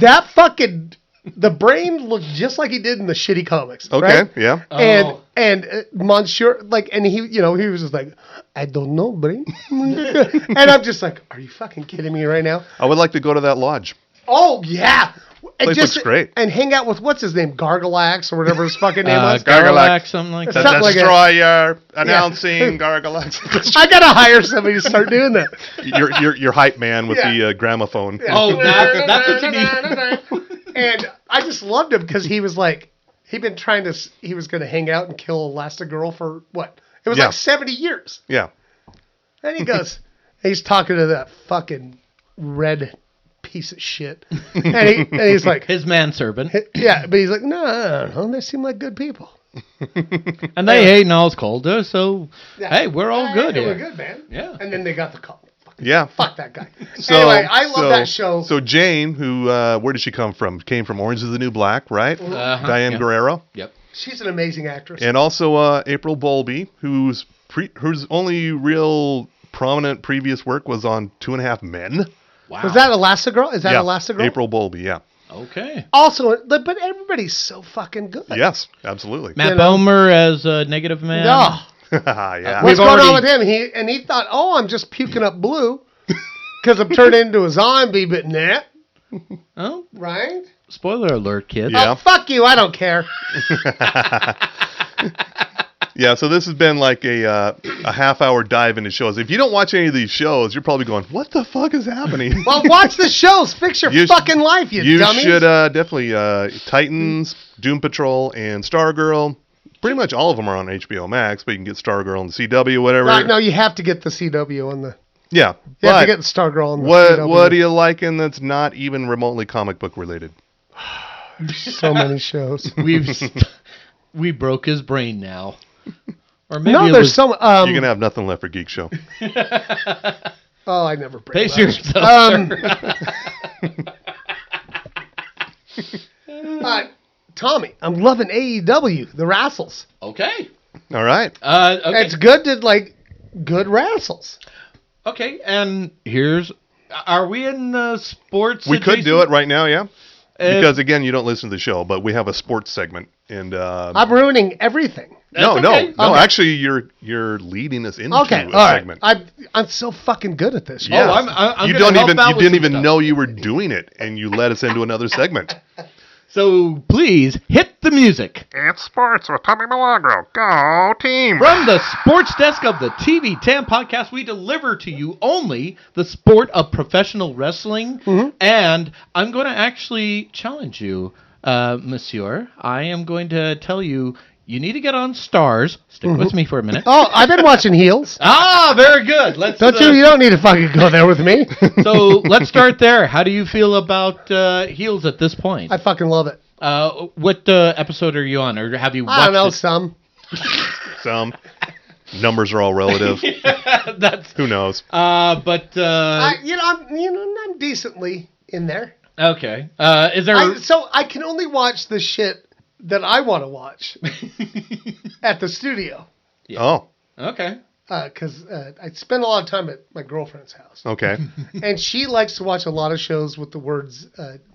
That fucking the Brain looked just like he did in the shitty comics. Okay. Right? Yeah. And Monsieur, like, and he was just like, I don't know, Brain. And I'm just like, are you fucking kidding me right now? I would like to go to that lodge. Oh yeah. And Place looks great. And hang out with what's his name, Gargalax or whatever his fucking name was. Gargalax, something like The that. Something like that. Destroyer announcing Gargalax. I gotta hire somebody to start doing that. your hype man with the gramophone. Oh, that's what you need. And I just loved him because he was like, he was going to hang out and kill Elastigirl for what? It was like 70 years. Yeah. And he goes, he's talking to that fucking red piece of shit. And he's like, His manservant. yeah, but he's like, no, they seem like good people. And they hate Nall's Calder, so hey, we're all good We're here. good, man. Yeah. And then they got the call. Yeah. Fuck that guy. Anyway, I love that show. So Jane, who where did she come from? Came from Orange is the New Black, right? Diane Guerrero. Yep. She's an amazing actress. And also April Bowlby, whose only real prominent previous work was on 2.5 Men. Wow. Was that Elastigirl? Is that Yeah, Elastigirl? April Bowlby, yeah. Okay. Also, but everybody's so fucking good. Yes, absolutely. Matt Bomer as a negative man. No. Yeah. What's going on with him? He thought, I'm just puking up blue because I'm turned into a zombie, but nah. Oh, Right? spoiler alert, kids. Yeah. Oh, fuck you. I don't care. Yeah, so this has been like a half-hour dive into shows. If you don't watch any of these shows, you're probably going, what the fuck is happening? Well, watch the shows. Fix your fucking life, you dummies. You should definitely Titans, Doom Patrol, and Stargirl. Pretty much all of them are on HBO Max, but you can get Stargirl on the CW, whatever. No, you have to get the CW on the... Yeah. You have to get the Stargirl on the CW. What are you liking that's not even remotely comic book related? So many shows. We broke his brain now. Or maybe No, it there's was, some... You're going to have nothing left for Geek Show. Oh, I never break Pace that. yourself, sir. Tommy, I'm loving AEW, the wrestles. Okay. All right. Okay. It's good to, like, good wrestles. Okay, and are we in sports? We could do it right now, yeah. Because, Uh, again, you don't listen to the show, but we have a sports segment. And I'm ruining everything. No, okay. actually, you're leading us into Okay, a all right. segment. I'm so fucking good at this. Yes. I'm you gonna help out you with didn't some even stuff. know you were doing it, and you led us into another segment. So please hit the music. It's sports with Tommy Milagro. Go team! From the sports desk of the TV 10 podcast, we deliver to you only the sport of professional wrestling. And I'm going to actually challenge you, monsieur. I am going to tell you, you need to get on Stars. Stick with me for a minute. Oh, I've been watching Heels. Very good. Let's You don't need to fucking go there with me. So let's start there. How do you feel about Heels at this point? I fucking love it. What episode are you on, or have you watched I don't know, it? some. Some. Numbers are all relative. That's Who knows? but I'm decently in there. okay. Is there? So I can only watch the shit that I want to watch at the studio. Oh, Okay. Because I spend a lot of time at my girlfriend's house. okay. And she likes to watch a lot of shows with the words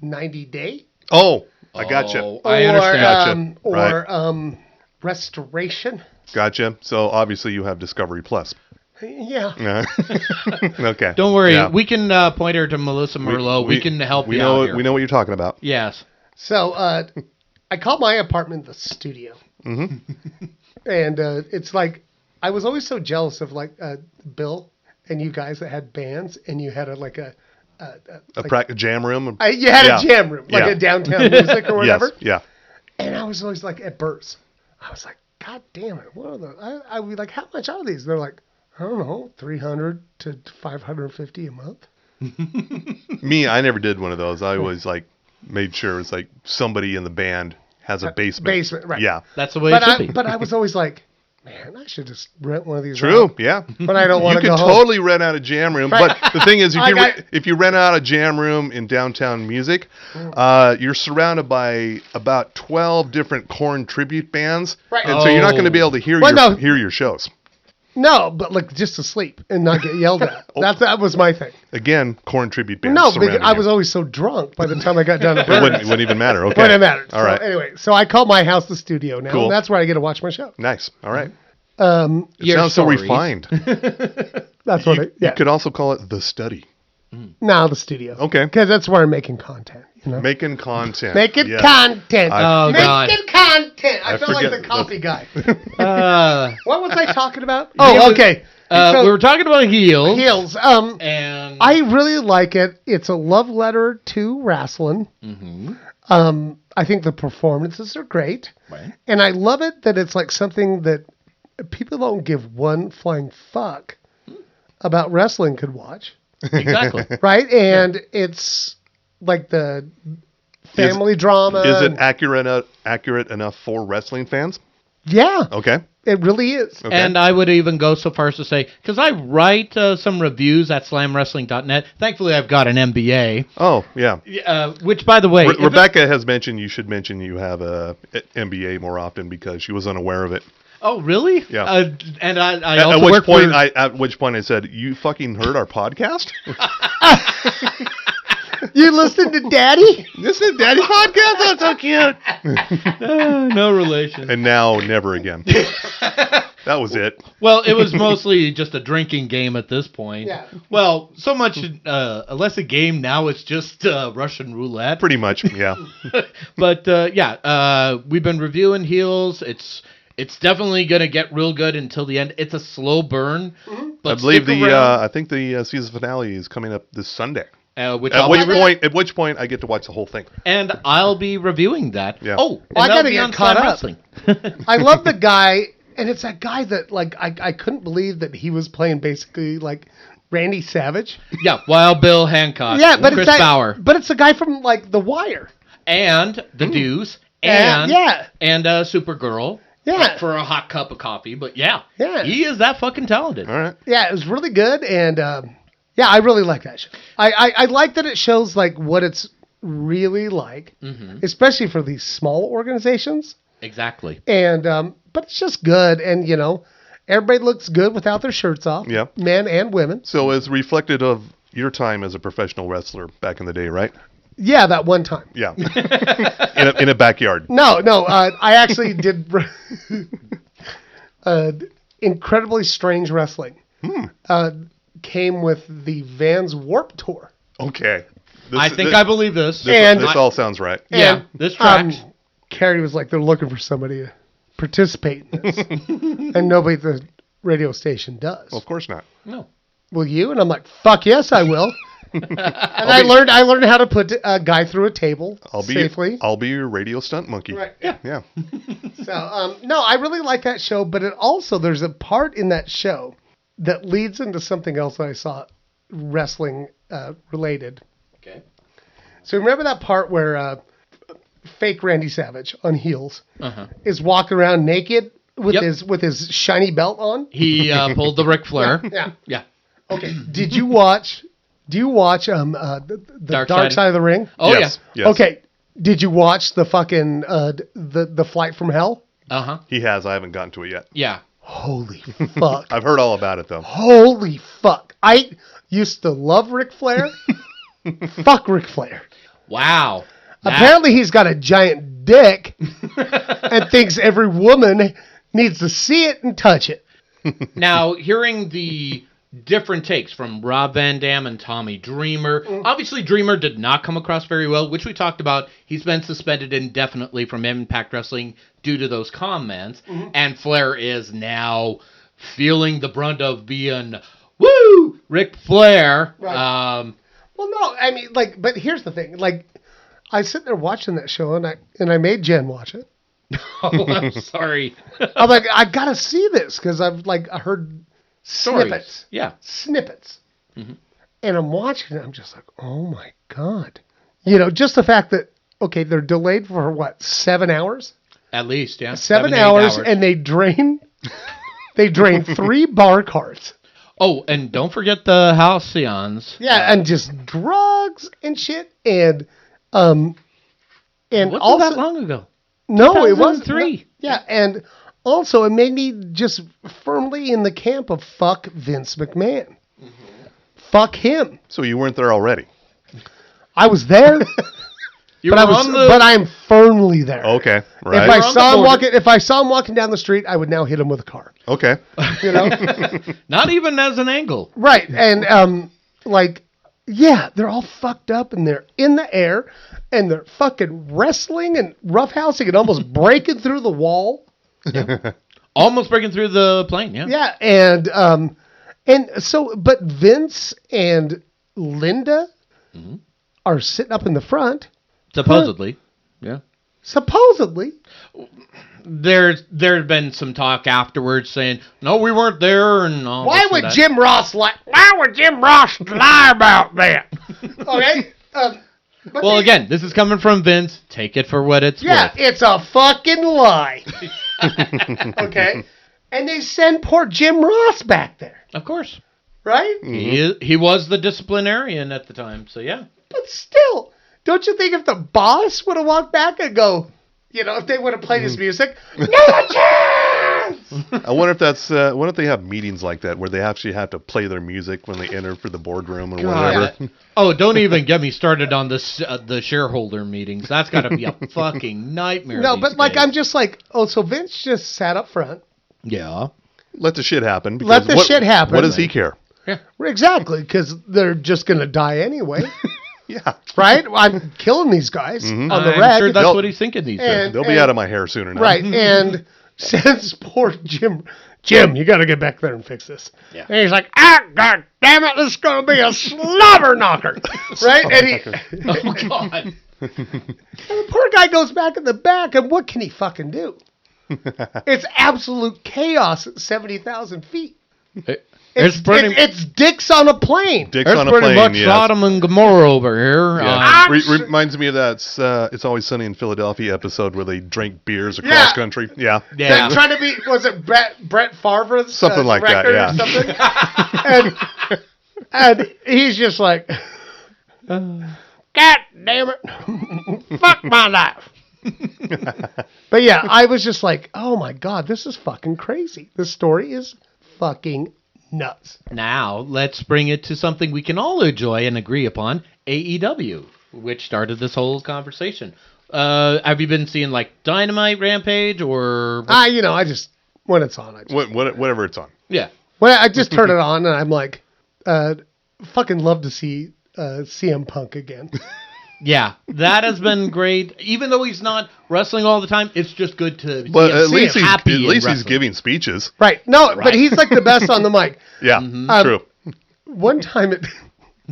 90 day. Oh, I gotcha. I understand. Gotcha. Restoration. Gotcha. So obviously you have Discovery Plus. Yeah. Yeah. Okay. Don't worry. Yeah. We can point her to Melissa Merlot. We can help you out here. We know what you're talking about. Yes. So I call my apartment the studio. Mm-hmm. And it's like, I was always so jealous of like Bill and you guys that had bands and you had A jam room. you had Yeah. a jam room, like Yeah. a downtown music or whatever. Yes. Yeah. And I was always like at Burt's. I was like, God damn it! What are the? I would be like, how much are these? They're like, I don't know, 300 to 550 a month. Me, I never did one of those. I always like made sure it's like somebody in the band has a basement. Basement, right? Yeah. That's the way it should be. But I was always like, man, I should just rent one of these. True. out. Yeah. But I don't You want to can go home. totally rent out a jam room, but the thing is, if you rent out a jam room in downtown music, you're surrounded by about 12 different Korn tribute bands, Right. and so you're not going to be able to hear hear your shows. No, but like just to sleep and not get yelled at. That was my thing. Again, Korn tribute bands. No, because surrounding I you. was always so drunk by the time I got done at It Burt's. wouldn't even matter. Okay. Wouldn't matter. All right. Anyway, so I call my house the studio now. Cool. And that's where I get to watch my show. Nice. All right. Um, It Your sounds so stories. refined. that's what. You could also call it the study. Now the studio. Okay. Because that's where I'm making content. You know. Making content. Making Yes. content. Oh, God. Making content. I felt like forget the coffee guy. Uh, What was I talking about? Oh, okay. So, we were talking about heels. heels. And I really like it. It's a love letter to wrestling. I think the performances are great. Right. And I love it that it's like something that people don't give one flying fuck about wrestling could watch. Exactly. Right? And it's like the family drama. Is it accurate enough for wrestling fans? Yeah, Okay. it really is. Okay. And I would even go so far as to say, because I write some reviews at slamwrestling.net. Thankfully, I've got an MBA. Oh, yeah. Which, by the way, if Rebecca has mentioned you should mention you have a MBA more often because she was unaware of it. oh, really? Yeah. And I At also which work point, for... at which point I said, "You fucking heard our podcast? You listen to Daddy? This is Daddy's podcast. That's so cute." no relation. And now, never again. That was it. Well, it was mostly just a drinking game at this point. Yeah. Well, so much less a game now. It's just Russian roulette. Pretty much, yeah. But we've been reviewing heels. It's definitely gonna get real good until the end. It's a slow burn, but I believe stick around, I think the season finale is coming up this Sunday. which At I'll which point I get to watch the whole thing. and I'll be reviewing that. Yeah. Oh, and I that'll gotta be get on caught Slam up. Wrestling. I love the guy, and it's that guy that, like, I couldn't believe that he was playing basically, like, Randy Savage. Yeah, Wild Bill Hancock. Yeah, but Chris it's that, Bauer But it's the guy from, like, The Wire. and the Deuce Yeah, and yeah. and Supergirl. Yeah. For a hot cup of coffee, but yeah, Yeah. he is that fucking talented. All right. Yeah, it was really good, and yeah, I really like that show. I like that it shows like what it's really like, especially for these small organizations. Exactly. And but it's just good, and you know, everybody looks good without their shirts off. Yeah. Men and women. So it's reflected of your time as a professional wrestler back in the day, right? Yeah, that one time. Yeah. in a backyard. No, I actually did incredibly strange wrestling. Came with the Vans Warp Tour. Okay. I think I believe this. This all sounds right. Yeah, And, this tracks. Carrie was like, they're looking for somebody to participate in this. And nobody at the radio station does. Well, of course not. No. Will you? And I'm like, fuck yes, I will. And I learned how to put a guy through a table safely. I'll be your radio stunt monkey. Right. Yeah. So, no, I really like that show, but it also, there's a part in that show that leads into something else that I saw wrestling related. Okay. So remember that part where fake Randy Savage on heels is walking around naked with his shiny belt on. He pulled the Ric Flair. Yeah. Okay. Do you watch the Dark Side of the Ring? Oh Yes. yeah. Yes. Okay. Did you watch the fucking the Flight from Hell? Uh-huh. He has. I haven't gotten to it yet. Yeah. Holy fuck. I've heard all about it though. Holy fuck. I used to love Ric Flair. Fuck Ric Flair. Wow. Apparently he's got a giant dick and thinks every woman needs to see it and touch it. Now, hearing the different takes from Rob Van Dam and Tommy Dreamer. Obviously, Dreamer did not come across very well, which we talked about. He's been suspended indefinitely from Impact Wrestling due to those comments. And Flair is now feeling the brunt of being, woo, Ric Flair. Right. Well, no, I mean, like, but here's the thing. Like, I sit there watching that show, and I made Jen watch it. Oh, I'm sorry. I'm like, I gotta see this because I've I heard snippets. Yeah. Snippets. And I'm watching it. I'm just like, oh my God. You know, just the fact that, okay, they're delayed for what, 7 hours? At least, yeah. 7 8 hours, and they drain 3 bar carts. Oh, and don't forget the halcyons. Yeah, and just drugs and shit. And Wasn't also, that long ago? no, it wasn't. 2003. Yeah, and also it made me just firmly in the camp of fuck Vince McMahon. Fuck him. So you weren't there already? I was there, but I am firmly there. Okay, If right. I saw him walking down the street, I would now hit him with a car. Okay. You know, Not even as an angle. right? And yeah, they're all fucked up and they're in the air and they're fucking wrestling and roughhousing and almost breaking through the wall. Almost breaking through the plane, yeah. Yeah, and so, but Vince and Linda are sitting up in the front. Supposedly. Yeah. Supposedly. There's been some talk afterwards saying, no, we weren't there and all Why this and would that. Jim Ross lie about that? Okay. But Well, again, this is coming from Vince. Take it for what it's yeah, worth. it's a fucking lie. Okay. And they send poor Jim Ross back there, Of course. right? He was the disciplinarian at the time, so yeah. But still, don't you think if the boss would have walked back and go, you know, if they would have played his music, no chance! I wonder if that's. What if they have meetings like that where they actually have to play their music when they enter for the boardroom or whatever? Oh, don't even get me started on the shareholder meetings. That's got to be a fucking nightmare. No, these but like days. I'm just like, oh, so Vince just sat up front. Yeah. Let the shit happen. because Let the shit happen. What does he care? Exactly, because they're just going to die anyway. Yeah. Right? I'm killing these guys on the I'm reg. sure that's They'll- what he's thinking these days. And- They'll be out of my hair sooner now. Right, and sends poor Jim, you got to get back there and fix this. Yeah. And he's like, God damn it, this is going to be a slobber knocker. Right? And Oh, God. and the poor guy goes back in the back, and what can he fucking do? It's absolute chaos at 70,000 feet. It's dicks on a plane. Dicks There's on a pretty plane. much Yes. Sodom and Gomorrah over here. Yeah. Reminds me of that It's Always Sunny in Philadelphia episode where they drank beers across country. Yeah. Yeah. They're trying to be, was it Brett Favre's Something like that, record yeah. or something? and he's just like, God damn it. Fuck my life. But yeah, I was just like, oh my God, this is fucking crazy. This story is fucking nuts. Now, let's bring it to something we can all enjoy and agree upon, AEW, which started this whole conversation. Have you been seeing, like, Dynamite, Rampage, or... You know, I just, when it's on, I just, Whatever it's on. Yeah. when I just turn it on and I'm like, fucking love to see CM Punk again. Yeah, that has been great. Even though he's not wrestling all the time, it's just good to But see at him least happy in he's wrestling. giving speeches. Right. No, but he's like the best on the mic. Yeah. True. One time at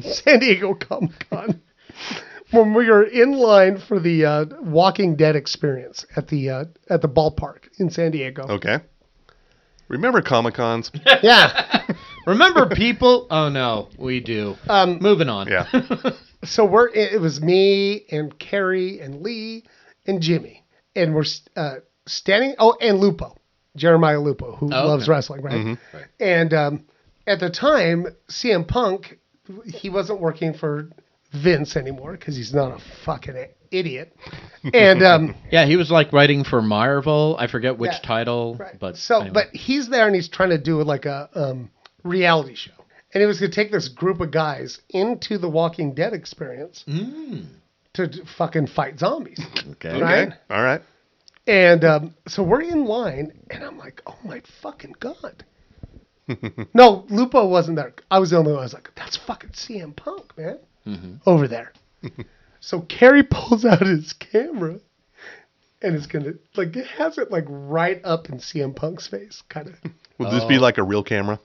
San Diego Comic-Con, when we were in line for the Walking Dead experience at the ballpark in San Diego. Okay. Remember Comic-Cons? Yeah. Remember people? Oh, no, we do. Moving on. Yeah. So it was me and Carrie and Lee and Jimmy. And we're standing, and Lupo. Jeremiah Lupo, who loves okay. wrestling, right? Mm-hmm. Right. And at the time, CM Punk, he wasn't working for Vince anymore because he's not a fucking idiot. And Yeah, he was like writing for Marvel. I forget which Yeah, title, right. but so, anyway. but he's there and he's trying to do like a reality show, and he was going to take this group of guys into the Walking Dead experience to fucking fight zombies. Okay. Right? Okay. All right. And so we're in line, and I'm like, oh my fucking God. No, Lupo wasn't there. I was the only one. I was like, that's fucking CM Punk, man. Over there. So Kerry pulls out his camera, and it's going to, like, it has it, like, right up in CM Punk's face, kind of. Would this be like a real camera?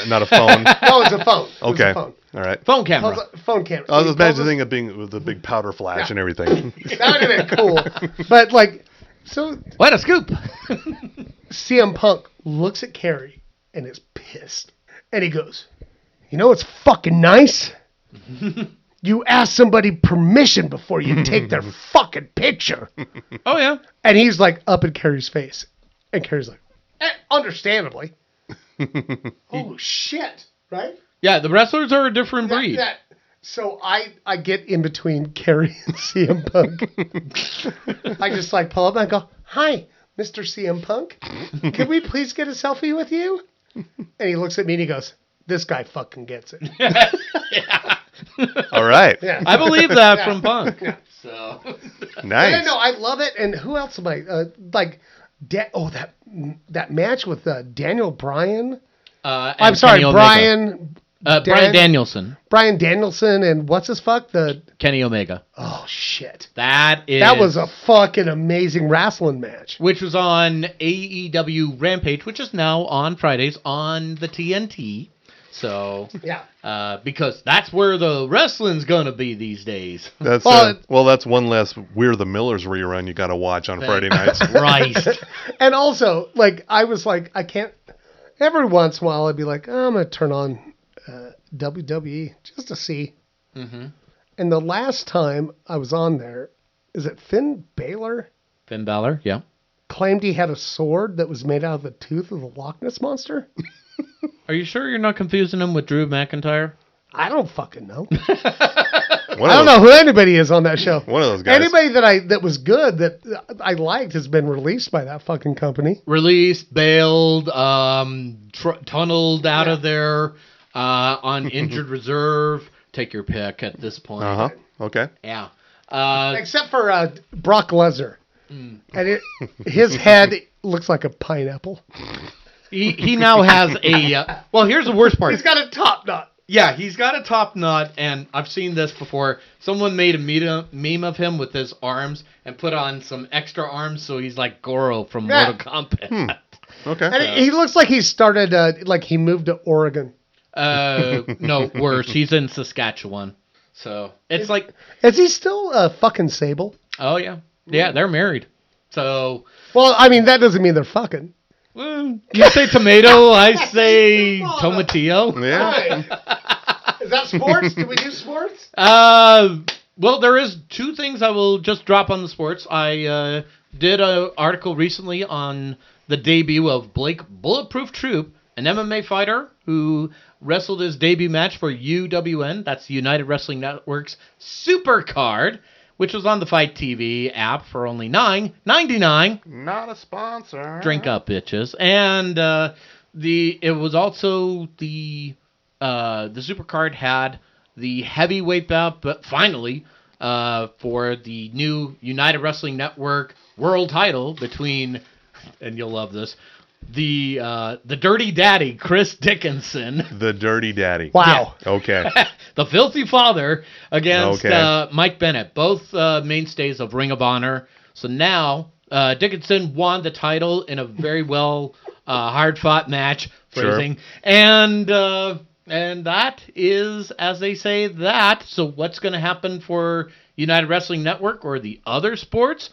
Not a phone? No, it's a phone. It was Okay. a phone. All right. Phone camera. Phone camera. I was So he pulls imagining it being with the big powder flash and everything. That would have been cool. But, like, so What a scoop! CM Punk looks at Kerry and is pissed. And he goes, you know what's fucking nice? You ask somebody permission before you take their fucking picture. Oh yeah. And he's like up in Kerry's face. And Kerry's like, understandably. Oh, shit. Right? Yeah, the wrestlers are a different breed. So I get in between Kerry and CM Punk. I just like pull up and I go, hi, Mr. CM Punk. Can we please get a selfie with you? And he looks at me and he goes, this guy fucking gets it. All right. Yeah. I believe that from Punk. So Nice. No, I love it. And who else am I? Like, that match with Daniel Bryan. I'm sorry, Kenny Omega. Brian. Brian Danielson. Brian Danielson and what's his fuck? Kenny Omega. Oh, shit. That was a fucking amazing wrestling match. which was on AEW Rampage, which is now on Fridays on the TNT. So, Yeah. because that's where the wrestling's gonna be these days. That's that's one less We're the Millers rerun you got to watch on Friday nights. Right. And also, like, I was like, I can't. Every once in a while, I'd be like, oh, I'm going to turn on WWE just to see. Mm-hmm. And the last time I was on there, is it Finn Balor? Finn Balor, yeah. Claimed he had a sword that was made out of the tooth of the Loch Ness Monster? Are you sure you're not confusing him with Drew McIntyre? I don't fucking know. I I don't know who anybody is on that show. One of those guys. Anybody that was good, that I liked, has been released by that fucking company. Released, bailed, tunneled out of there, on injured reserve. Take your pick at this point. Uh-huh. Okay. Yeah. Except for Brock Lesnar. And his head looks like a pineapple. He now has a... well, here's the worst part. He's got a top knot. Yeah, he's got a top knot, and I've seen this before. Someone made a meme of him with his arms and put on some extra arms, so he's like Goro from Mortal Kombat. Okay. And he looks like he started, like he moved to Oregon. No, worse. He's in Saskatchewan. So, it's like... Is he still fucking Sable? Oh, yeah. Yeah, they're married. So... Well, I mean, that doesn't mean they're fucking. You say tomato, I say tomatillo. Yeah. Right. Is that sports? Do we do sports? Well, there is two things I will just drop on the sports. I did an article recently on the debut of Blake Bulletproof Troop, an MMA fighter who wrestled his debut match for UWN, that's the United Wrestling Network's Supercard, which was on the Fight TV app for only $9.99. Not a sponsor. Drink up, bitches. And it was also the Supercard had the heavyweight bout, but finally for the new United Wrestling Network world title between, and you'll love this, the Dirty Daddy Chris Dickinson. The Dirty Daddy. Wow. Okay. The Filthy Father against Mike Bennett, both mainstays of Ring of Honor. So now Dickinson won the title in a very well hard-fought match, phrasing, Sure. and that is, as they say, that. So what's going to happen for United Wrestling Network or the other sports?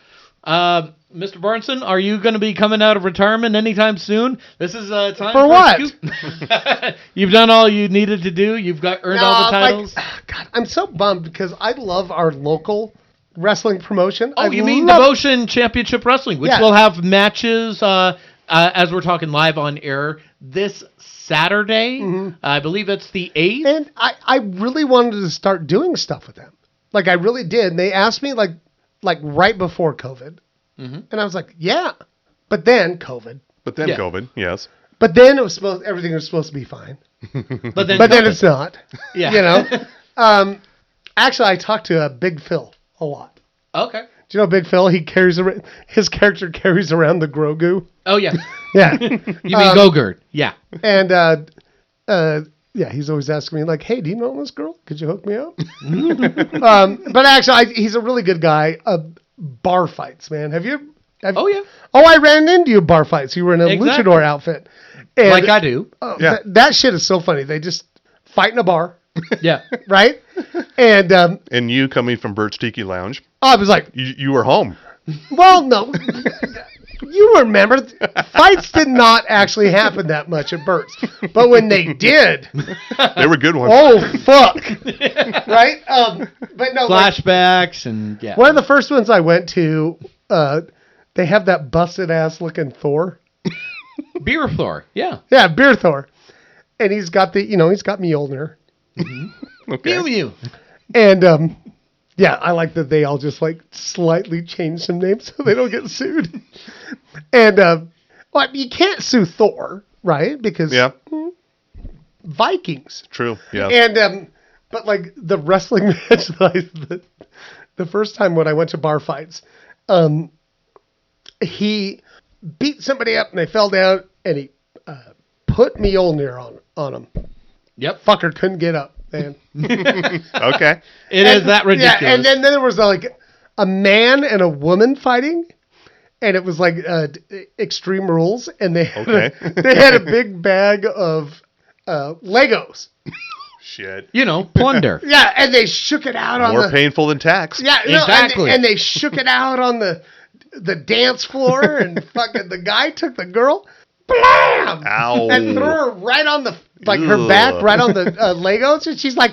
Mr. Barnson, are you going to be coming out of retirement anytime soon? This is time For what? a scoop. You've done all you needed to do. You've earned all the titles. God, I'm so bummed because I love our local wrestling promotion. Oh, you mean Devotion Championship Wrestling, which will have matches as we're talking live on air this Saturday. Mm-hmm. I believe it's the 8th. And I really wanted to start doing stuff with them. Like, I really did. And they asked me, like right before COVID. Mm-hmm. And I was like, yeah. But then COVID. COVID, yes. But then everything was supposed to be fine. But then it's not. Yeah. You know? Actually, I talked to Big Phil a lot. Okay. Do you know Big Phil? His character carries around the Grogu. Oh, yeah. Yeah. You mean Gogurt. Yeah. And, yeah, he's always asking me, like, hey, do you know this girl? Could you hook me up? But actually, he's a really good guy. Bar fights, man. Oh, yeah. Oh, I ran into you bar fights. You were in a luchador outfit. And, like I do. Yeah. That shit is so funny. They just fight in a bar. Yeah. Right? And you coming from Bert's Tiki Lounge. I was like, you were home. Well, no. You remember, fights did not actually happen that much at Bert's. But when they did. They were good ones. Oh, fuck. Right? But no. Flashbacks and, yeah. One of the first ones I went to, they have that busted ass looking Thor. Beer Thor, yeah. Yeah, Beer Thor. And he's got he's got Mjolnir. Mm-hmm. Okay. Mew Mew. And, yeah, I like that they all just, like, slightly change some names so they don't get sued. And, well, you can't sue Thor, right? Because Vikings. True, yeah. And, but, like, the wrestling match the first time when I went to bar fights, he beat somebody up and they fell down and he put Mjolnir on him. Yep. Fucker couldn't get up, man. Okay. It is that ridiculous. Yeah, and then there was like a man and a woman fighting, and it was like Extreme Rules, and they had a big bag of Legos. Shit. You know, plunder. Yeah, and they shook it out on More painful than tax. Yeah, exactly. And they shook it out on the dance floor, and fucking the guy took the girl, blam! Ow. And threw her right on the, like, her back, right on the Legos, and she's like,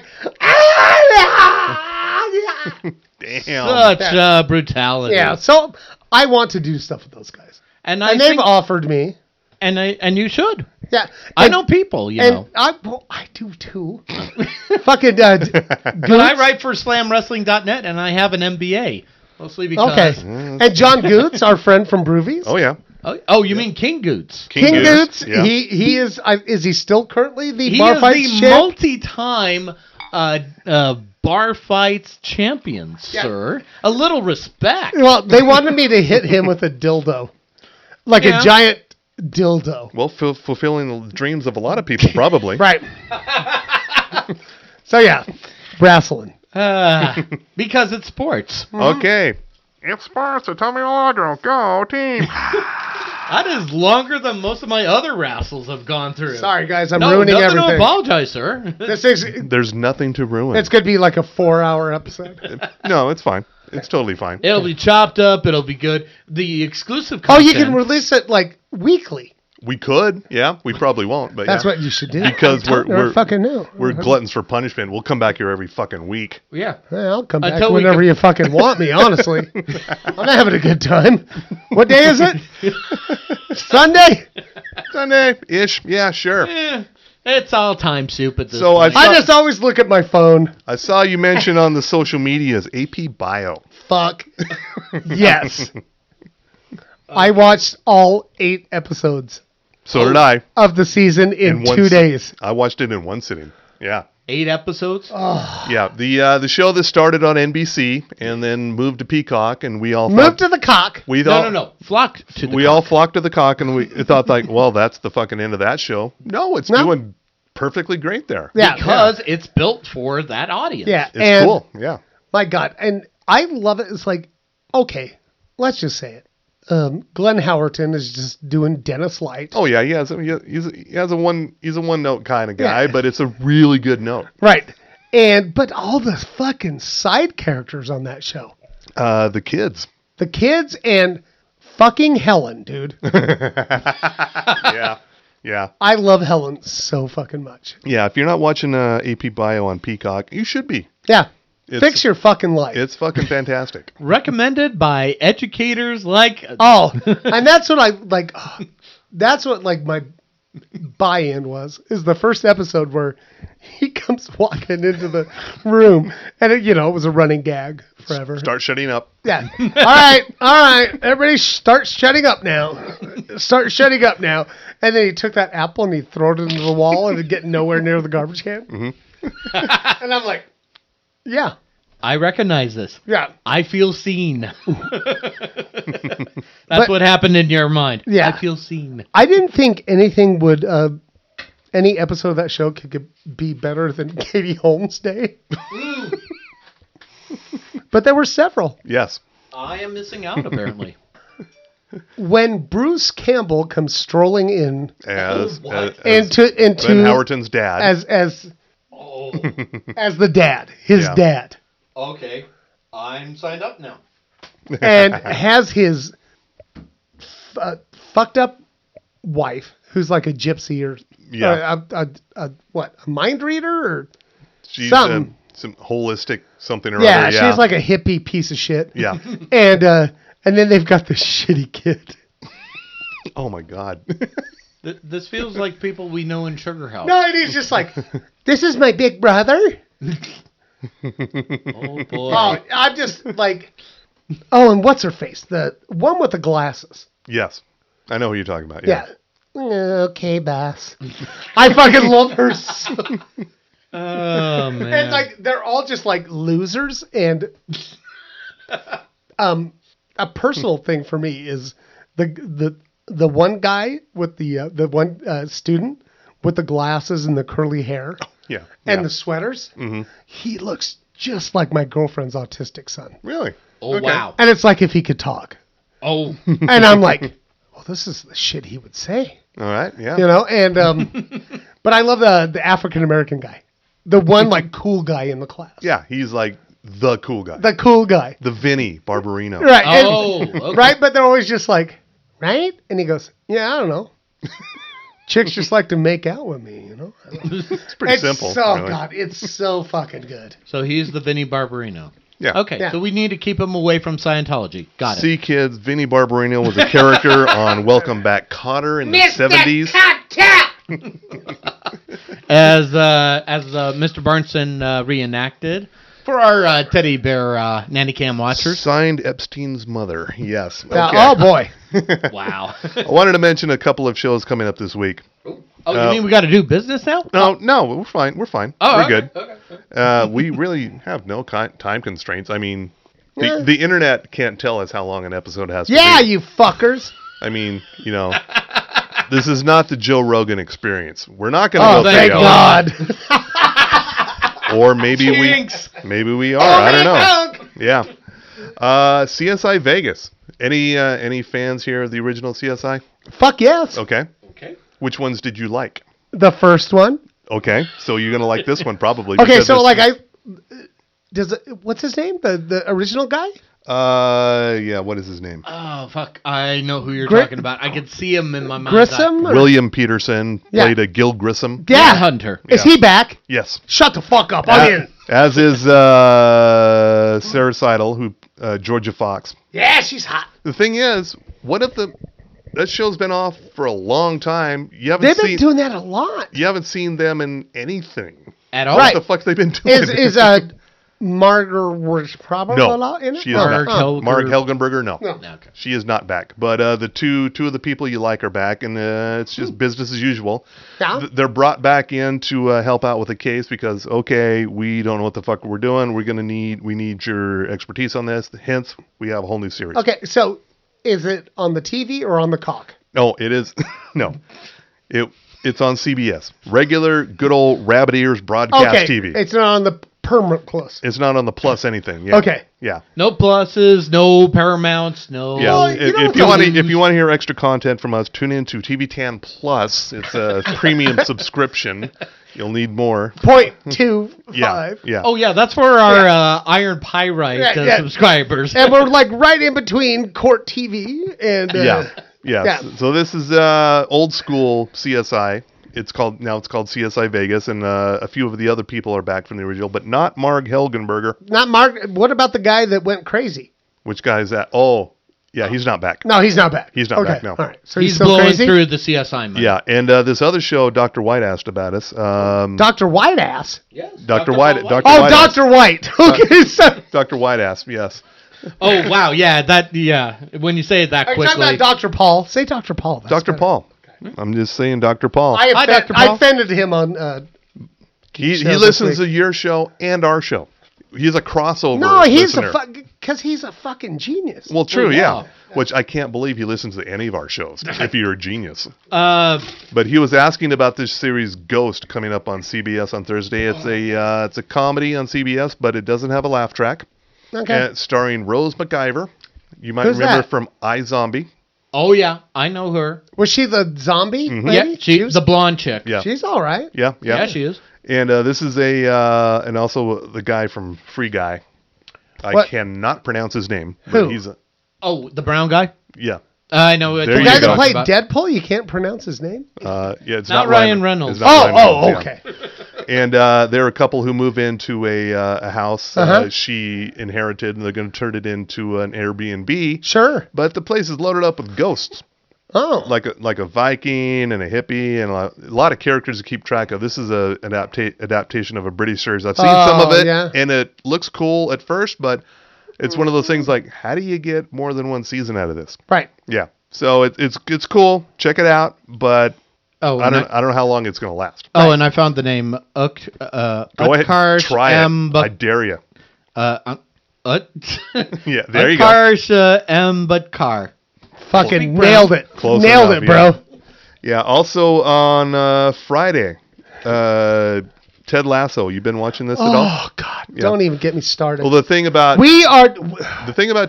Damn. Such brutality. yeah, so I want to do stuff with those guys. And they've offered me. And you should. Yeah. I know people, you know. I do too. Fucking but I write for slamwrestling.net and I have an MBA. Mostly because... Okay. And John Goots, our friend from Broovies. Oh, yeah. Oh, you mean King Goots? King Goots. Yeah. He is he still currently the he bar fights is the champ? multi-time bar fights champion, sir. A little respect. Well, they wanted me to hit him with a dildo. Like a giant dildo. Well, fulfilling the dreams of a lot of people, probably. Right. So, yeah. Wrestling. Because it's sports. Okay. It's sports, so tell me all go team. That is longer than most of my other wrestles have gone through. Sorry, guys. I'm ruining everything. No, apologize, sir. There's nothing to ruin. It's going to be like a 4-hour episode. No, it's fine. It's totally fine. It'll be chopped up. It'll be good. The exclusive content. Oh, you can release it like weekly. We could, yeah. We probably won't, but that's what you should do. Because we're fucking new. We're gluttons for punishment. We'll come back here every fucking week. Yeah, I'll come back whenever you fucking want me. Honestly, I'm having a good time. What day is it? Sunday-ish. Yeah, sure. It's all time soup at this so point. I just always look at my phone. I saw you mention on the social medias AP Bio. Fuck. Yes. I watched all 8 episodes. So did I. Of the season in 2 days. I watched it in one sitting. Yeah. 8 episodes? Oh. Yeah. The show that started on NBC and then moved to Peacock, and we all moved to the cock. No. Flocked to the cock. We all flocked to the cock, and we thought, like, well, that's the fucking end of that show. No, it's doing perfectly great there. Yeah. Because it's built for that audience. Yeah. It's cool. Yeah. My God. And I love it. It's like, okay, let's just say it. Glenn Howerton is just doing Dennis Light. Oh yeah, he's a one note kind of guy, but it's a really good note. Right. But all the fucking side characters on that show. The kids and fucking Helen, dude. Yeah. I love Helen so fucking much. Yeah, if you're not watching AP Bio on Peacock, you should be. Yeah. Fix your fucking life. It's fucking fantastic. Recommended by educators like... Oh, and that's what I like. That's what like my buy-in is the first episode where he comes walking into the room, and it was a running gag forever. Start shutting up. Yeah. All right. Everybody start shutting up now. Start shutting up now. And then he took that apple and he threw it into the wall and it getting nowhere near the garbage can. Mm-hmm. And I'm like, yeah. I recognize this. Yeah. I feel seen. That's what happened in your mind. Yeah. I feel seen. I didn't think anything would, any episode of that show could be better than Katie Holmes' Day. But there were several. Yes. I am missing out, apparently. When Bruce Campbell comes strolling in As into Ben Howerton's dad. as the dad, his dad. Okay. I'm signed up now. And has his fucked up wife, who's like a gypsy or a mind reader or She's something. Some holistic something or Yeah, other. Yeah, she's like a hippie piece of shit. Yeah. And then they've got this shitty kid. Oh my God. This feels like people we know in Sugar House. No, and he's just like, this is my big brother. Oh, boy. Oh, I'm just like, and what's her face? The one with the glasses. Yes. I know who you're talking about. Yeah. Okay, boss. I fucking love her so. Oh, man. And like they're all just like losers. And a personal thing for me is the one guy with the one student with the glasses and the curly hair. Yeah. And the sweaters. Mm-hmm. He looks just like my girlfriend's autistic son. Really? Oh, okay. Wow. And it's like if he could talk. Oh. And I'm like, well, this is the shit he would say. All right. Yeah. And but I love the African American guy. The one like cool guy in the class. Yeah. He's like the cool guy. The cool guy. The Vinny Barbarino. Right. Okay. Right, but they're always just like, right? And he goes, yeah, I don't know. Chicks just like to make out with me, It's pretty simple. Really. God, it's so fucking good. So he's the Vinny Barbarino. Yeah. Okay, Yeah. so we need to keep him away from Scientology. Got it. See, kids, Vinny Barbarino was a character on Welcome Back, Kotter in the 70s. As Mr. Barnson reenacted for our teddy bear nanny cam watchers. Signed Epstein's mother. Yes. Okay. Oh, boy. Wow. I wanted to mention a couple of shows coming up this week. Oh, you mean we got to do business now? No, we're fine. We're fine. Oh, we're okay. good. Okay. We really have no time constraints. I mean, the internet can't tell us how long an episode has to be. Yeah, you fuckers. I mean, this is not the Joe Rogan experience. We're not going to go thank 3 God. hours. Or maybe we are. I don't know. Yeah. CSI Vegas. Any fans here of the original CSI? Fuck yes. Okay. Okay. Which ones did you like? The first one. Okay. So you're going to like this one probably. Okay, because so it's- what's his name? The original guy? Yeah, what is his name? Oh, fuck. I know who you're talking about. I can see him in my mind. Grissom? William Peterson played a Gil Grissom. Yeah. Hunter. Is he back? Yes. Shut the fuck up. I'm in. As is Sarah Seidel, who Georgia Fox. Yeah, she's hot. The thing is, what if that show's been off for a long time? They've been doing that a lot. You haven't seen them in anything At all? What the fuck they've been doing? Is Margaret probably in it? She is not. Marg Helgenberger, no. Okay. She is not back. But the two of the people you like are back, and it's just business as usual. Yeah. They're brought back in to help out with a case because, okay, we don't know what the fuck we're doing. We need your expertise on this. Hence, we have a whole new series. Okay, so is it on the TV or on the cock? No, it is. No. It's on CBS. Regular, good old rabbit ears broadcast TV. It's not on the Permanent Plus. It's not on the Plus anything. Yeah. Okay. Yeah. No pluses, no Paramounts, no... Yeah. Well, If you want to hear extra content from us, tune in to TV Tan Plus. It's a premium subscription. You'll need more. 0.25. Yeah. Oh, yeah, that's for our Iron Pyrite subscribers. And we're like right in between Court TV and... Yeah. So this is old school CSI. it's called CSI Vegas, and a few of the other people are back from the original, but not Marg Helgenberger. Not Mark. What about the guy that went crazy? Which guy is that? Oh, yeah, he's not back. No, he's not back. He's not back, no. All right. So He's still blowing crazy? through the CSI money. Yeah, and this other show, Dr. White asked about us. Dr. Whiteass? Yes. Dr. White. Dr. Oh, White Dr. White. Okay, so... Dr. White asked, yes. Oh, wow. Yeah, when you say it that Are you talking quickly. about Dr. Paul? Say Dr. Paul. That's Dr. better. Paul. I'm just saying Dr. Paul. I Dr. Paul. offended him on... he show this listens week. to your show and our show. He's a crossover No, he's listener. because he's a fucking genius. Well, true, Well, yeah. yeah. Which I can't believe he listens to any of our shows, if you're a genius. Uh, But he was asking about this series Ghost coming up on CBS on Thursday. It's a comedy on CBS, but it doesn't have a laugh track. Okay. And it's starring Rose McIver. You might Who's remember that? from iZombie. oh, yeah. I know her. Was she the zombie lady? Yeah, she's the blonde chick. Yeah. She's all right. Yeah. Yeah, she is. And this is and also the guy from Free Guy. I What? cannot pronounce his name. Who? But he's Oh, the brown guy? yeah. I know. There The you guy go. that played About. Deadpool, you can't pronounce his name? It's Not not Ryan Reynolds. It's not Ryan Reynolds, Okay. And there are a couple who move into a house Uh-huh. she inherited, and they're going to turn it into an Airbnb. Sure. But the place is loaded up with ghosts, Oh. like a Viking and a hippie, and a lot of characters to keep track of. This is an adaptation of a British series. I've seen some of it, yeah. and it looks cool at first, but it's one of those things like, how do you get more than one season out of this? Right. Yeah. So it's cool. Check it out, but Oh, I don't know how long it's going to last. Oh, and I found the name. Go ahead, try it. I dare you. Yeah, there you go. Utkarsh Mbudkar. Fucking Close nailed it. Close nailed enough, it, bro. Yeah. Also on Friday, Ted Lasso. You been watching this at all? Oh, God. Don't even get me started. Well, the thing about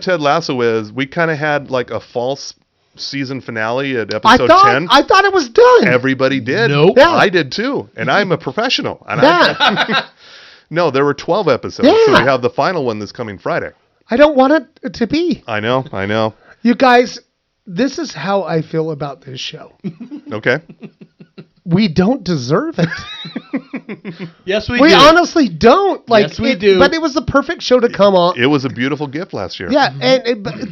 Ted Lasso is we kind of had like a false season finale at episode 10. I thought it was done. Everybody did. Nope. Yeah. I did too, and I'm a professional. And Yeah. No, there were 12 episodes, so Yeah. we have the final one this coming Friday. I don't want it to be. I know. You guys, this is how I feel about this show. Okay. We don't deserve it. Yes, we We do. honestly don't. Like, Yes, we do. But it was the perfect show to come on. It was a beautiful gift last year. Yeah,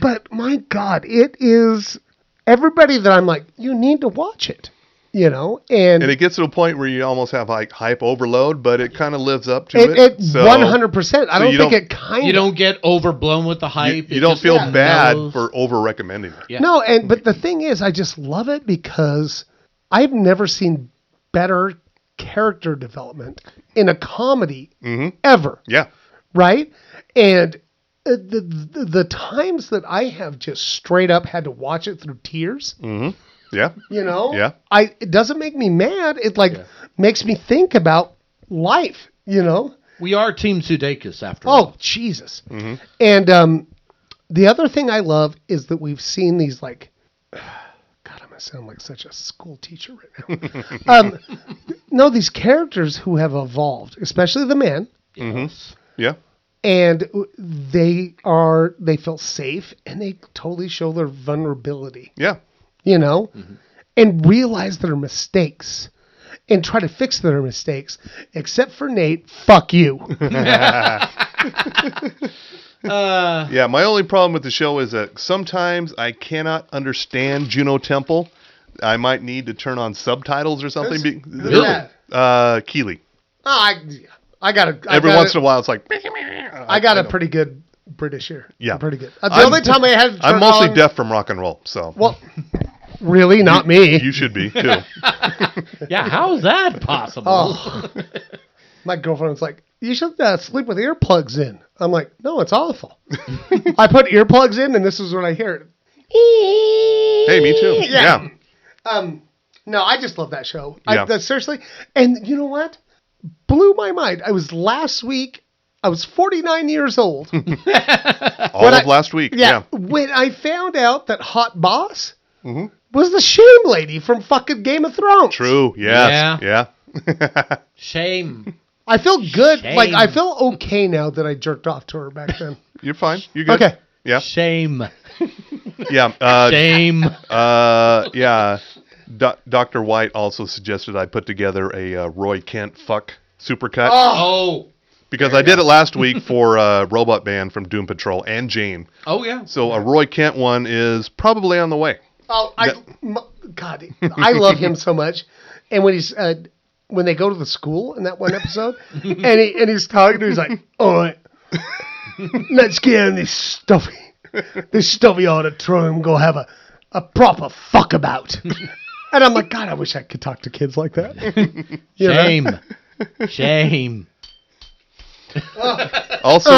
but my God, it is everybody that I'm like, you need to watch it, and And it gets to a point where you almost have like hype overload, but it kind of lives up to it it. So 100%. I don't you think don't- it kind You of. don't get overblown with the you, hype. you It don't just feel knows. bad for over recommending it. Yeah. No, but the thing is, I just love it because I've never seen better character development in a comedy ever. Yeah. Right? And the times that I have just straight up had to watch it through tears, Yeah. Yeah. it doesn't make me mad. It makes me think about life, We are Team Sudeikis after all. Oh, Jesus. And the other thing I love is that we've seen these God, I'm going to sound like such a school teacher right now. No, these characters who have evolved, especially the man, Yeah. and they feel safe and they totally show their vulnerability, Yeah. and realize their mistakes and try to fix their mistakes, except for Nate. Fuck you. Yeah. My only problem with the show is that sometimes I cannot understand Juno Temple. I might need to turn on subtitles or something. Who's that? Keeley. Oh, I got a Every once in a while, it's like. I got a pretty good British ear. Yeah. I'm pretty good. The only time I had to turn I'm mostly on- deaf from rock and roll, so. Well, really, not me. You should be too. Yeah, how is that possible? Oh. My girlfriend was like, you should sleep with earplugs in. I'm like, no, it's awful. I put earplugs in, and this is what I hear. Hey, me too. Yeah. No, I just love that show. Yeah. Seriously. And you know what? Blew my mind. Last week, I was 49 years old. All of last week. Yeah. When I found out that Hot Boss was the Shame Lady from fucking Game of Thrones. True. Yes. Yeah. Shame. I feel good. Shame. Like, I feel okay now that I jerked off to her back then. You're fine. You're good. Oh. Okay. Yeah. Shame. Yeah. Shame. Yeah. Dr. White also suggested I put together a Roy Kent fuck supercut. Oh. Because I did it last week for Robot Band from Doom Patrol and Jane. Oh, yeah. So a Roy Kent one is probably on the way. Oh, God, I love him so much. And when he's when they go to the school in that one episode, and he's talking to, he's like, "All right, let's get in this stuffy auditorium. Go have a proper fuck about." And I'm like, God, I wish I could talk to kids like that. Shame. Also,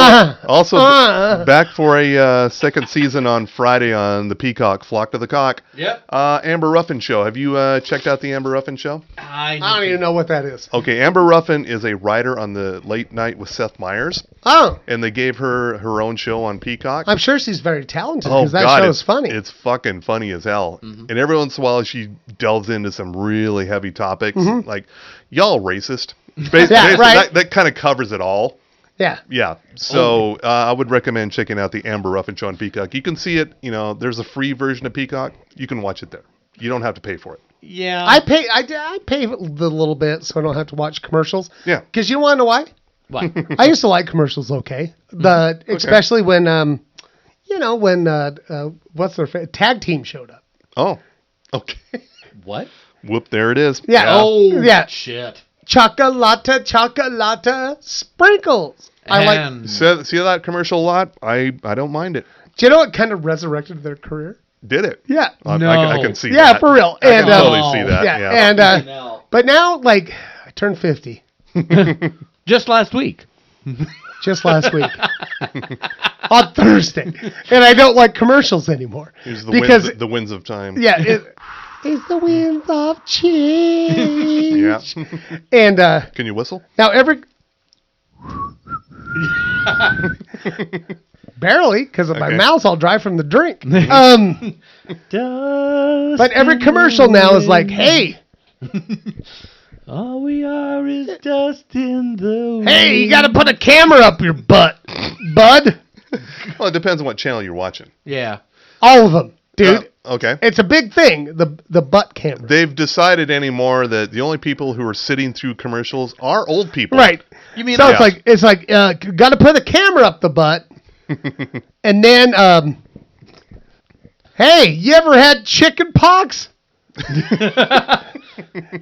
back for a second season on Friday on the Peacock, Flock to the Cock. Yep. Amber Ruffin Show. Have you checked out the Amber Ruffin Show? I don't even know what that is. Okay, Amber Ruffin is a writer on the Late Night with Seth Meyers. Oh. And they gave her own show on Peacock. I'm sure she's very talented because that show is funny. It's fucking funny as hell. Mm-hmm. And every once in a while she delves into some really heavy topics. Mm-hmm. Like, y'all racist. Right. That kind of covers it all. Yeah. Yeah. So I would recommend checking out the Amber Ruffin Show on Peacock. You can see it. There's a free version of Peacock. You can watch it there. You don't have to pay for it. Yeah. I pay the little bit so I don't have to watch commercials. Yeah. Because you want to know why? What? I used to like commercials. Okay. Especially when what's their tag team showed up. Oh. Okay. What? Whoop! There it is. Yeah. Oh. Yeah. Shit. Chocolata sprinkles. I like. See that commercial a lot? I don't mind it. Do you know what kind of resurrected their career? Did it? Yeah. No. I can see that. Yeah, for real. I can totally see that. Yeah. And but now, like, I turned 50 just last week. Just last week on Thursday, and I don't like commercials anymore. Here's the winds of time. Yeah. It's the winds of change. Yeah. And can you whistle? Now barely, because my mouth's all dry from the drink. But every commercial now is like, hey. All we are is dust in the wind. Hey, you got to put a camera up your butt, bud. Well, it depends on what channel you're watching. Yeah. All of them, dude. Okay. It's a big thing, the butt camera. They've decided anymore that the only people who are sitting through commercials are old people. Right. You mean so it's like got to put a camera up the butt. And then hey, you ever had chicken pox? And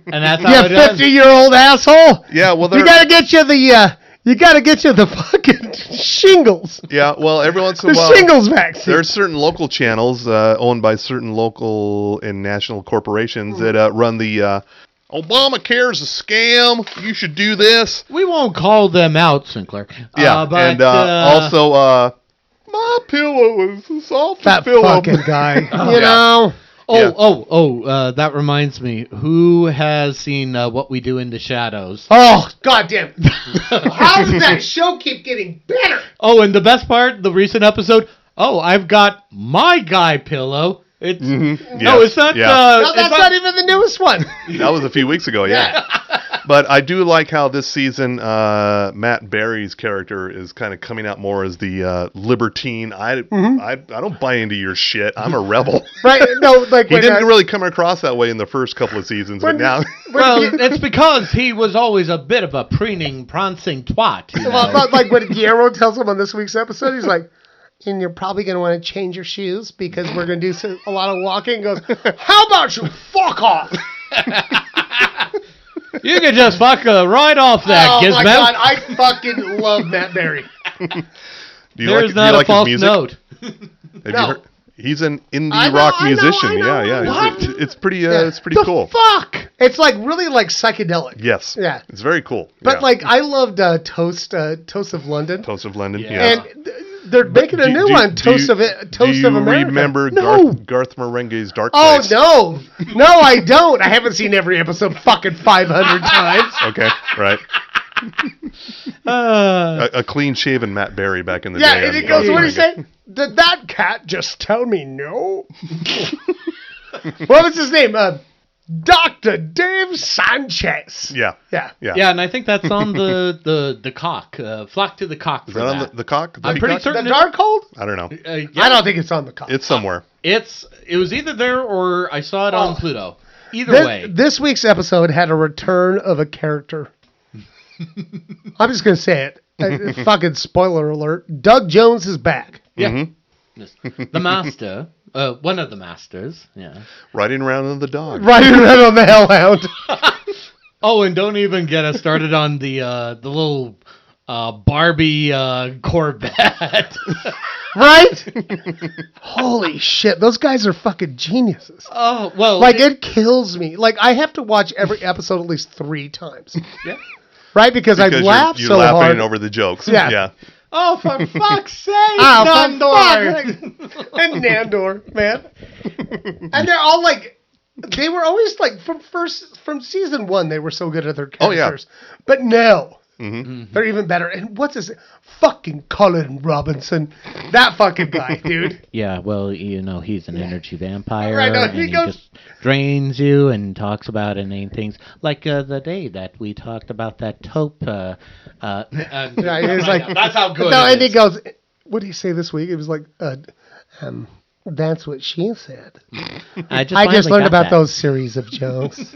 that's you how it is. 50-year-old asshole. Yeah, well, you got to get you the fucking shingles. Yeah, well, every once in a while, the shingles vaccine. There are certain local channels owned by certain local and national corporations that run the Obamacare's a scam. You should do this. We won't call them out, Sinclair. Yeah, but, and also, my pillow is a soft that pillow. Fucking guy. You know. That reminds me. Who has seen What We Do in the Shadows? Oh, goddamn. How does that show keep getting better? Oh, and the best part, the recent episode, I've got my guy pillow. It's no, it's not. Yeah. No, that's not even the newest one. That was a few weeks ago, yeah. But I do like how this season Matt Berry's character is kind of coming out more as the libertine. I don't buy into your shit. I'm a rebel. Right? No, like he didn't really come across that way in the first couple of seasons, but now. Well, it's because he was always a bit of a preening, prancing twat. You know? Well, like when Guillermo tells him on this week's episode, he's like, and you're probably going to want to change your shoes because we're going to do a lot of walking. He goes, how about you fuck off? You can just fuck right off that, Gizmo. Oh, my God. I fucking love Matt Berry. There's not a false note. Have you heard? He's an indie rock musician. Yeah. It's pretty cool. Fuck. It's like really like psychedelic. Yes. Yeah. It's very cool. But like I loved Toast of London. Toast of London. Yeah. And they're making a new one. Toast of America. Do you remember Garth Marenghi's Dark Place? Oh no, I don't. I haven't seen every episode fucking 500 times. Okay. Right. A clean-shaven Matt Berry back in the day. Yeah, and he goes, what do you say? Did that cat just tell me no? What was his name? Dr. Dave Sanchez. Yeah. Yeah, and I think that's on the cock. Flock to the cock. Is that on the cock? I'm pretty certain. The Darkhold? I don't know. I don't think it's on the cock. It's somewhere. It was either there or I saw it on Pluto. Either way. This week's episode had a return of a character. I'm just going to say it. Fucking spoiler alert. Doug Jones is back. Yeah. Mm-hmm. The master, one of the masters, yeah. Riding around on the dog. Riding around on the Hellhound. Oh, and don't even get us started on the little Barbie Corvette. Right? Holy shit. Those guys are fucking geniuses. Oh, well. Like, it kills me. Like, I have to watch every episode at least 3 times. Yeah. Right? Because I laugh you're so laughing hard. over the jokes. Yeah. Yeah. Oh, for fuck's sake, Oh, Nandor! And Nandor, man. And they're all like, they were always like, from season 1, they were so good at their characters. Oh, yeah. But now, Mm-hmm. they're even better. And what's his fucking Colin Robinson? That fucking guy, dude. Yeah, well, you know, he's an energy vampire, Right, no, and he he goes- just drains you and talks about inane things. Like the day that we talked about that taupe. Yeah, he was like, That's how good no, it and is. he goes, what did he say this week? It was like, that's what she said. I just I just finally learned got about that. those series of jokes.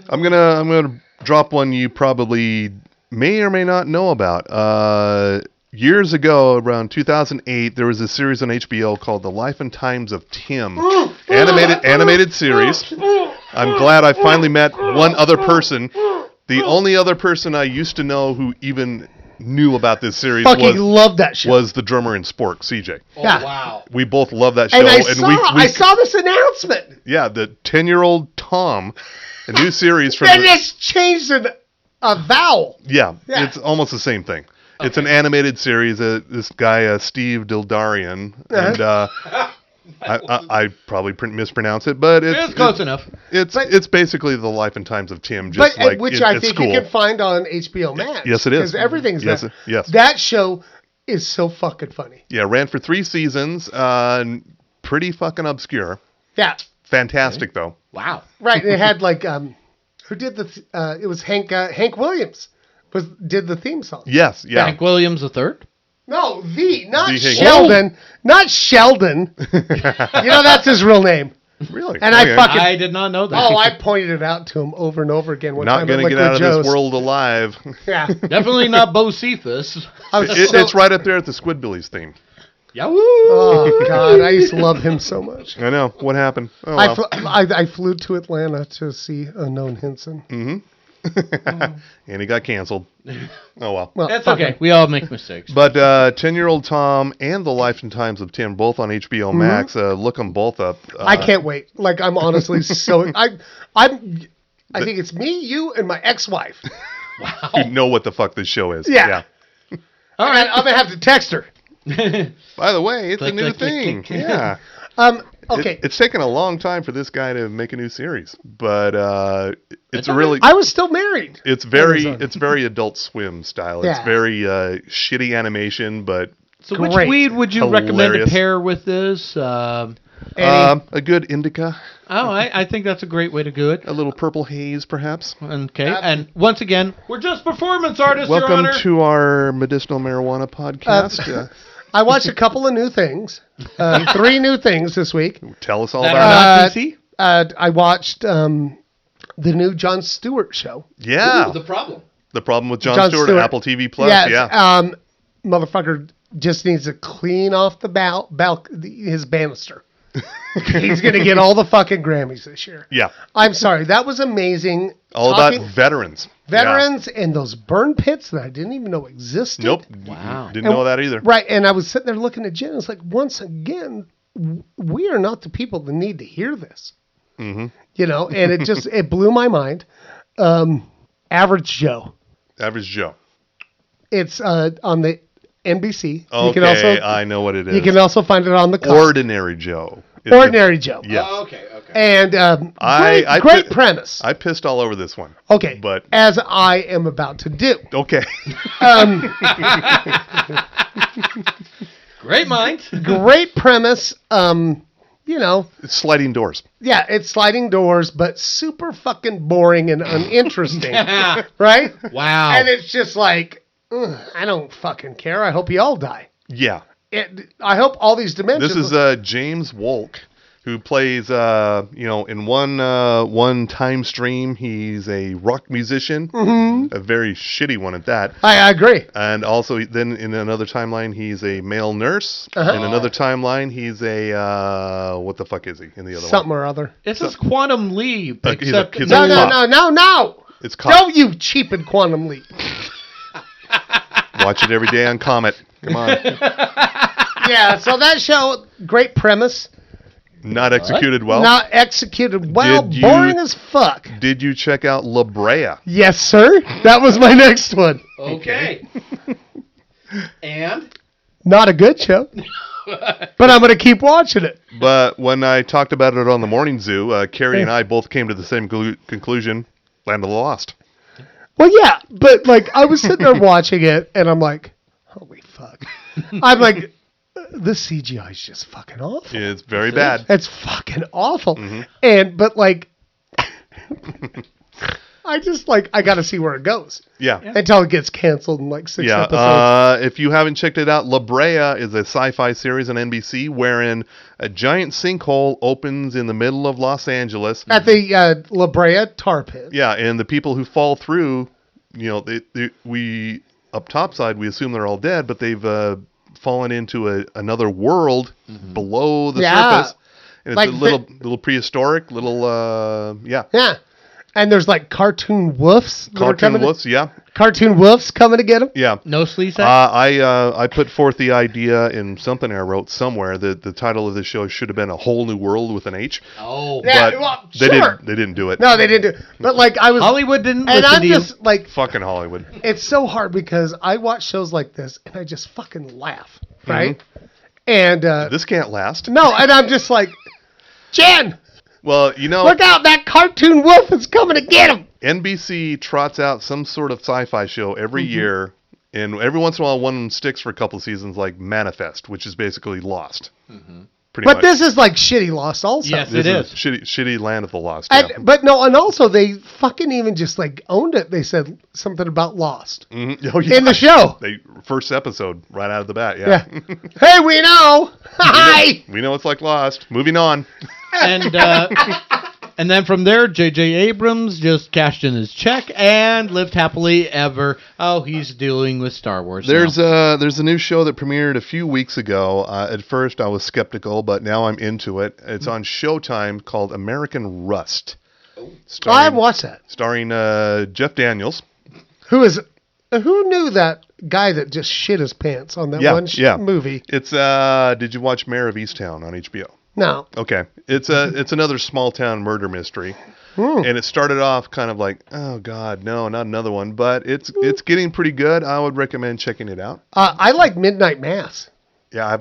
I'm gonna drop one you probably may or may not know about. Years ago, around 2008, there was a series on HBO called The Life and Times of Tim, animated series. I'm glad I finally met one other person. The only other person I used to know who even knew about this series Fucking love that show. was the drummer in Spork, CJ. Oh, Yeah. wow. We both love that show, And we I saw this announcement. yeah, the 10-year-old Tom, a new series from They the, just changed a vowel. yeah, Yeah. it's almost the same thing. It's an animated series. This guy, Steve Dildarian, and I probably mispronounce it, but It's close enough. It's basically the life and times of Tim, just like Which in, I at think school. you can find on HBO Max. Yes, it is. Because everything's Yes, there. yes. That show is so fucking funny. Yeah, ran for 3 seasons. Pretty fucking obscure. Yeah. Fantastic though. Wow. Right. And it had like who did it was Hank Williams did the theme song. Yes, yeah. Hank Williams III? No, not The Hank- Sheldon. Not Sheldon. You know that's his real name. Really? And Okay. I fucking I did not know that. I pointed it out to him over and over again. One Not time gonna at get Liquid out of Joe's. this world alive. Yeah. Definitely not Bo Cephas. I was so- It's right up there at the Squidbillies theme. Yeah, woo! Oh God, I used to love him so much. I know. What happened? Oh, I, well. I flew to Atlanta to see Unknown Henson. And he got canceled. Oh, well. Well, That's fuck okay. him. We all make mistakes. But 10-year-old Tom and The Life and Times of Tim, both on HBO Max. Look them both up. I can't wait. Like I'm honestly so I think it's me, you, and my ex-wife. You know what the fuck this show is. Yeah. All right. I'm gonna have to text her. By the way, it's Click, a new click, click, thing. click. Yeah. Okay. It's taken a long time for this guy to make a new series, but it's okay. really I was still married. it's very Amazon. Adult Swim style. Yeah. It's very shitty animation, but So which Great. weed would you recommend to Hilarious. pair with this? a good indica, I think that's a great way to do it. a little purple haze, perhaps. Okay, and once again, we're just performance artists, Your Welcome Honor. to our medicinal marijuana podcast. I watched a couple of new things. 3 new things this week. Tell us all that about are it. not DC. I watched the new Jon Stewart show. Yeah, Ooh, the problem. the problem with Jon Jon Stewart, Stewart. Apple TV Plus. Yes, Yeah, motherfucker just needs to clean off his banister. He's gonna get all the fucking Grammys this year. yeah. I'm sorry, that was amazing. All Talking- about veterans. veterans and those burn pits that I didn't even know existed. Yeah. Nope. Wow. Didn't know that either. Right, and I was sitting there looking at Jen. It's like, once again, we are not the people that need to hear this. Mm-hmm. You know, and it blew my mind. Average Joe. Average Joe. It's on the NBC. Okay, You can also I know what it is. you can also find it on the clock. Ordinary Joe. Is Ordinary Joe. Yeah. Oh, okay. And I great put- premise. I pissed all over this one. Okay, But as I am about to do. okay. Great minds. Great premise. You know, It's sliding doors. yeah, it's sliding doors, but super fucking boring and uninteresting, right? Wow. And it's just like, I don't fucking care. I hope you all die. Yeah. I hope all these dimensions. This is James Wolk, who plays, in one time stream, he's a rock musician, a very shitty one at that. I agree. And also, then in another timeline, he's a male nurse. In another timeline, he's a what the fuck is he in the other Something one? or other. This is Quantum Leap, except he's No, a no, cop. no. It's cop. Don't you cheapen Quantum Leap. Watch it every day on Comet. Come on. Yeah, so that show, great premise. Not executed well. Not executed well. Did you- Boring as fuck. Did you check out La Brea? Yes, sir. That was my next one. Okay. And? Not a good show. But I'm going to keep watching it. But when I talked about it on the Morning Zoo, Carrie and I both came to the same conclusion: Land of the Lost. Well, yeah, but like I was sitting there watching it, and I'm like, holy fuck. I'm like, the CGI is just fucking awful. It's very bad. It's fucking awful. Mm-hmm. But like, I just like, I got to see where it goes. Yeah. Until it gets canceled in like 6 Yeah, episodes. if you haven't checked it out, La Brea is a sci-fi series on NBC wherein a giant sinkhole opens in the middle of Los Angeles. At the La Brea tar pit. Yeah, and the people who fall through, we up topside, we assume they're all dead, but they've fallen into another world below the surface. And it's Like a little prehistoric, yeah. Yeah. And there's like cartoon wolves. Cartoon wolves, yeah. Cartoon wolves coming to get them. Yeah. No sleaze? I put forth the idea in something I wrote somewhere that the title of the show should have been A Whole New World with an H. Oh. Yeah, But well, they sure. didn't do it. No, they didn't do it. But like I was Hollywood didn't and listen I'm to you. just like, Fucking Hollywood. it's so hard because I watch shows like this and I just fucking laugh, right? And This can't last. no, and I'm just like, Jen, Well, look out! That cartoon wolf is coming to get him. NBC trots out some sort of sci-fi show every year, and every once in a while one of them sticks for a couple of seasons, like Manifest, which is basically Lost. Pretty But much. this is like shitty Lost also. Yes, This it is. shitty Land of the Lost. And, Yeah. but no, and also they fucking even just like owned it. They said something about Lost Oh, yeah. in the show. First episode, right out of the bat, yeah. Yeah. Hey, we know. Hi. We know it's like Lost. Moving on. And then from there, J.J. Abrams just cashed in his check and lived happily ever. Oh, he's dealing with Star Wars There's now. a new show that premiered a few weeks ago. At first, I was skeptical, but now I'm into it. It's on Showtime called American Rust. I haven't watched that. Starring Jeff Daniels. Who knew that guy that just shit his pants on that one movie? It's did you watch Mayor of Easttown on HBO? No. Okay. It's another small town murder mystery. And it started off kind of like, oh god, no, not another one, but it's getting pretty good. I would recommend checking it out. I like Midnight Mass. Yeah,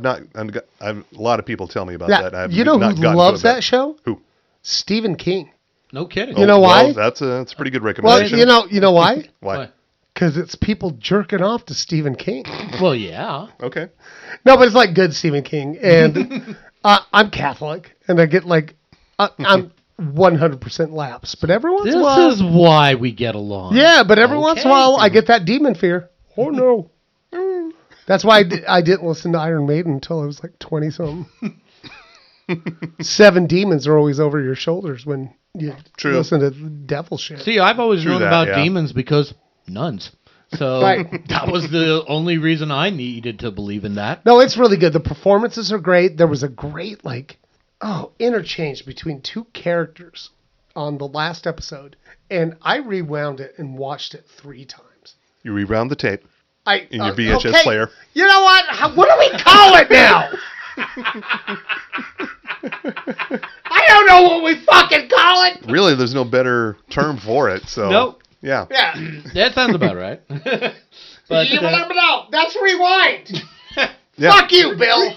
a lot of people tell me about Yeah, that. you know who loves that show? Who? Stephen King. No kidding. You know why? Well, that's a pretty good Well, recommendation. you know why? Why? Because it's people jerking off to Stephen King. Well, yeah. Okay. No, but it's like good Stephen King. And I'm Catholic, and I get like, I'm 100% lapse. But every once in a while. This is why we get along. Yeah, but every once in a while, I get that demon fear. Oh, no. That's why I didn't listen to Iron Maiden until I was like 20-something. 7 demons are always over your shoulders when you listen to devil shit. See, I've always known that, about yeah. demons because nuns. So Right. that was the only reason I needed to believe in that. No, it's really good. The performances are great. There was a great, interchange between 2 characters on the last episode. And I rewound it and watched it 3 times. You rewound the tape In in your VHS player. You know what? What do we call it now? I don't know what we fucking call it. Really, there's no better term for it. So Nope. Yeah. Yeah. That sounds about right. But No, that's rewind. Yeah. Fuck you, Bill.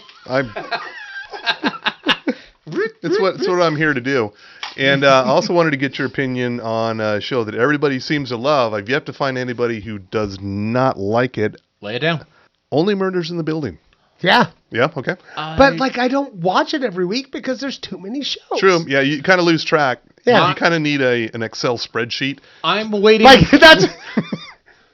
It's what I'm here to do. And I also wanted to get your opinion on a show that everybody seems to love. I've yet to find anybody who does not like it. lay it down. Only Murders in the Building. Yeah. Yeah, okay. But I don't watch it every week because there's too many shows. True. Yeah, you kind of lose track. Yeah. You kind of need an Excel spreadsheet. I'm waiting. That's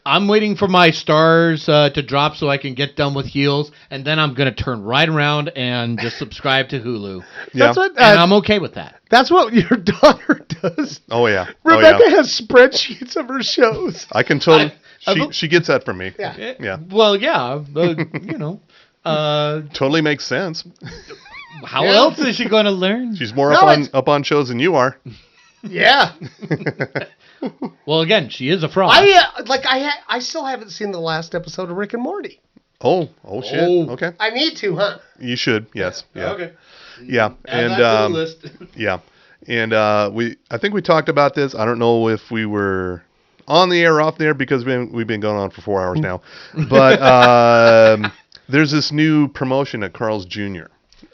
I'm waiting for my stars to drop so I can get done with Heels, and then I'm going to turn right around and just subscribe to Hulu. Yeah. That's what. And I'm okay with that. That's what your daughter does. Oh yeah. Rebecca Oh, yeah. has spreadsheets of her shows. I can totally. I- She gets that from me. Yeah. Yeah. Well, yeah, but, you know. Totally makes sense. How else is she going to learn? She's more No, up on shows than you are. Yeah. Well, again, she is a fraud. I still haven't seen the last episode of Rick and Morty. Oh shit. Oh. Okay. I need to, huh? You should. Yes. Yeah. Okay. Yeah. Add And that to the list. yeah. And I think we talked about this. I don't know if we were on the air or off the air because we've been going on for 4 hours now. But there's this new promotion at Carl's Jr.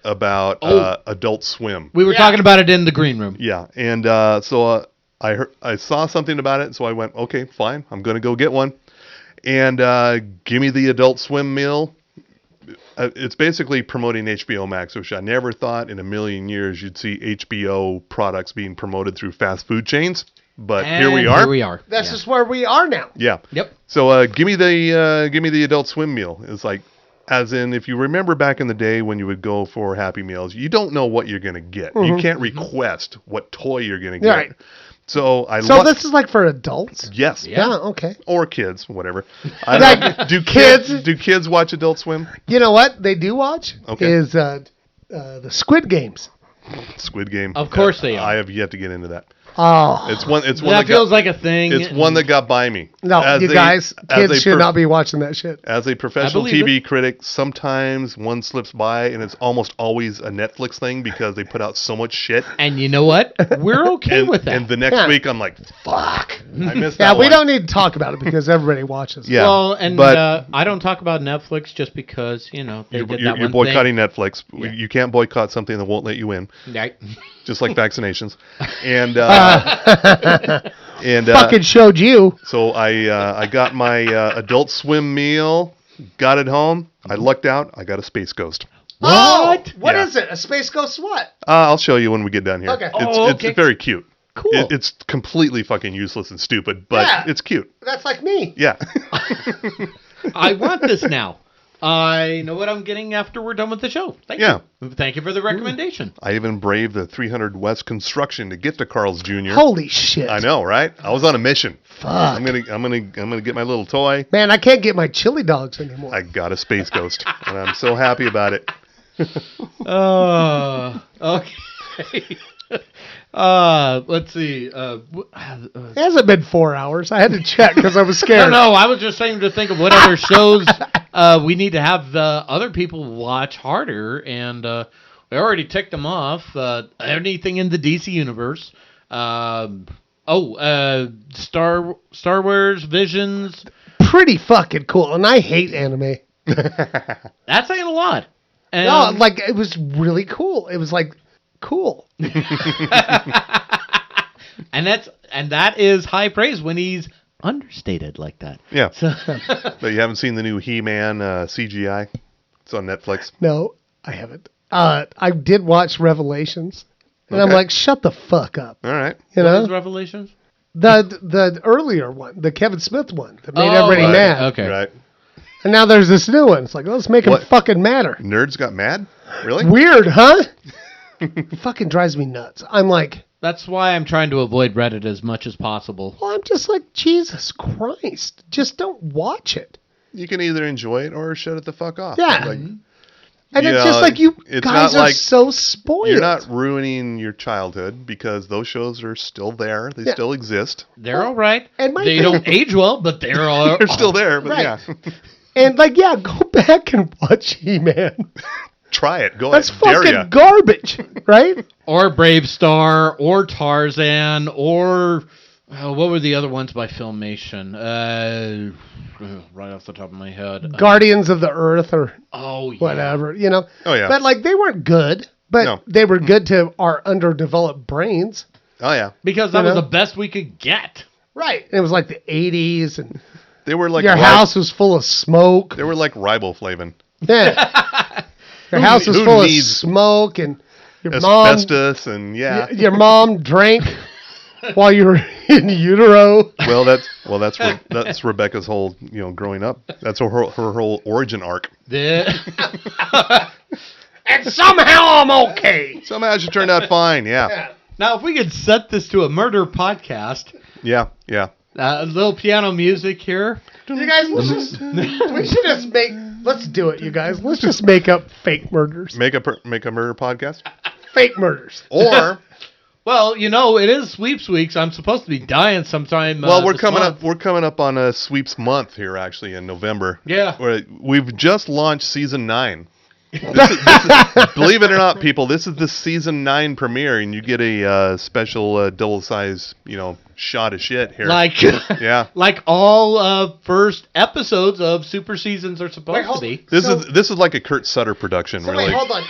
about Adult Swim. We were talking about it in the green room. Yeah, and so I saw something about it, so I went, okay, fine, I'm gonna go get one, and give me the Adult Swim meal. It's basically promoting HBO Max, which I never thought in a million years you'd see HBO products being promoted through fast food chains, but here we are. Here we are. That's just where we are now. Yeah. Yep. So give me the Adult Swim meal. It's like, as in, if you remember back in the day when you would go for Happy Meals, you don't know what you're gonna get. You can't request what toy you're gonna get. Right. So So this is like for adults? Yes. Yeah, okay. Or kids, whatever. I don't know. Do kids watch Adult Swim? You know what they do watch? Okay. Is the Squid Games. Squid Game. Of course they are. I have yet to get into that. Oh. It's one That that feels got, like a thing. it's one that got by me. No, As you a- guys, as kids a should not be watching that shit. As a professional believe TV critic, sometimes one slips by and it's almost always a Netflix thing because they put out so much shit. And you know what? We're okay And, with that. and the next Yeah. week I'm like, fuck, I missed Yeah, that we one. don't need to talk about it because everybody watches. Yeah. Well, and but I don't talk about Netflix just because, you know, they did that you're one boycotting thing. Netflix. You can't boycott something that won't let you in, Right. just like vaccinations. And and Fucking showed you. so I got my Adult Swim meal, got it home. I lucked out. I got a Space Ghost. What? Oh, what Yeah. is it? A Space Ghost what? I'll show you when we get done here. Okay. It's very cute. Cool. It's completely fucking useless and stupid, but Yeah. it's cute. That's like me. Yeah. I want this now. I know what I'm getting after we're done with the show. Thank Yeah. you. Thank you for the recommendation. I even braved the 300 West construction to get to Carl's Jr. Holy shit. I know, right? I was on a mission. Fuck. I'm gonna get my little toy. Man, I can't get my chili dogs anymore. I got a Space Ghost, and I'm so happy about it. Okay. Let's see. It hasn't been 4 hours. I had to check because I was scared. No, I was just saying to think of what other shows we need to have other people watch harder, and we already ticked them off. Anything in the DC universe. Star Wars Visions. Pretty fucking cool. And I hate anime. That's saying a lot. And No, like, it was really cool. It was like, cool. and that is high praise when he's understated like that. Yeah. So, But you haven't seen the new He-Man CGI? It's on Netflix. No, I haven't. I did watch Revelations. And I'm Okay. like, shut the fuck up. All right. You what is know? Revelations? The earlier one, the Kevin Smith one that made Oh, everybody right. mad. Okay. Right. And now there's this new one. It's like, let's make him What? fucking madder. Nerds got mad? Really? Weird, huh? Fucking drives me nuts. I'm like, That's why I'm trying to avoid Reddit as much as possible. well, I'm just like, Jesus Christ. Just don't watch it. You can either enjoy it or shut it the fuck off. Yeah. Like, And you it's know, just like, you it's guys not are like so spoiled. you're not ruining your childhood because those shows are still there. They Yeah. still exist. They're all right. and my They thing- don't age well, but they're all They're still there, but Right. yeah. And like, yeah, go back and watch He-Man. Try it. Go That's ahead. Dare ya. fucking garbage, right? or Brave Star, or Tarzan, or what were the other ones by Filmation? Right off the top of my head. Guardians of the Earth or Oh, yeah. whatever, you know. Oh, yeah. But like, they weren't good, but No. they were good to our underdeveloped brains. Oh yeah. Because that You was know? the best we could get. Right. And it was like the 80s, and They were like your house was full of smoke. They were like riboflavin. Yeah. Your house was who full of needs smoke, and your mom, Asbestos and yeah. your mom drank while you were in utero. Well, that's Rebecca's whole, growing up. That's her whole origin arc. And somehow I'm okay. Somehow she turned out fine. Yeah. Now, if we could set this to a murder podcast, Yeah. a little piano music here. You guys, let's do it, you guys. Let's just make up fake murders. Make a murder podcast. Fake murders. Or Well, it is Sweeps Weeks. I'm supposed to be dying sometime. we're this coming month. up. We're coming up on a sweeps month here, actually, in November. Yeah. We've just launched season 9. Believe it or not, people, this is the season 9 premiere, and you get a special double-sized, shot of shit here. Yeah. Like all first episodes of super seasons are supposed to be. This is like a Kurt Sutter production, really. Wait, hold on.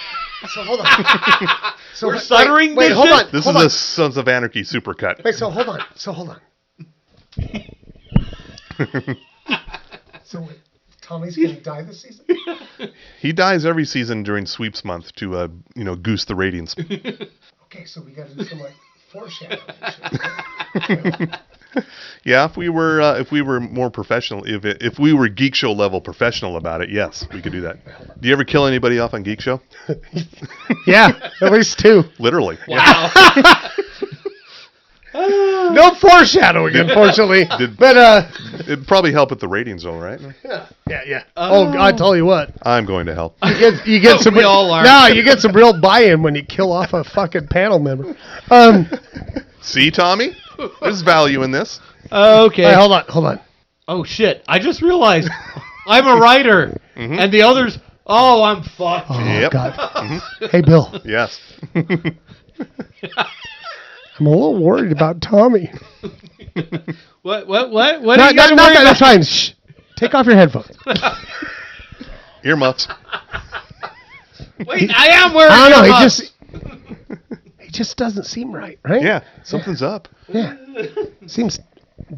So We're stuttering wait, this hold shit? on. This hold is on. a Sons of Anarchy supercut. Wait, so hold on. So wait, Tommy's gonna die this season? He dies every season during sweeps month to goose the ratings. Okay, so we gotta do some foreshadowing shit. Yeah, if we were more professional, if we were Geek Show level professional about it, yes, we could do that. Do you ever kill anybody off on Geek Show? Yeah, at least 2. Literally. Wow. No foreshadowing, unfortunately. But It'd probably help with the ratings, though, right? yeah. Oh, I tell you what, I'm going to help. you get some. We all are. No, you get some real buy-in when you kill off a fucking panel member. See, Tommy? There's value in this. Okay. Hey, hold on. Oh, shit. I just realized I'm a writer. And the others, I'm fucked. Oh Yep. God. Hey, Bill. Yes. I'm a little worried about Tommy. What are you Not guys worried that I'm about? trying. Shh. Take off your headphones. Earmuffs. Wait, I am wearing I don't know. earmuffs. He just doesn't seem right. Yeah, something's up. Yeah. Seems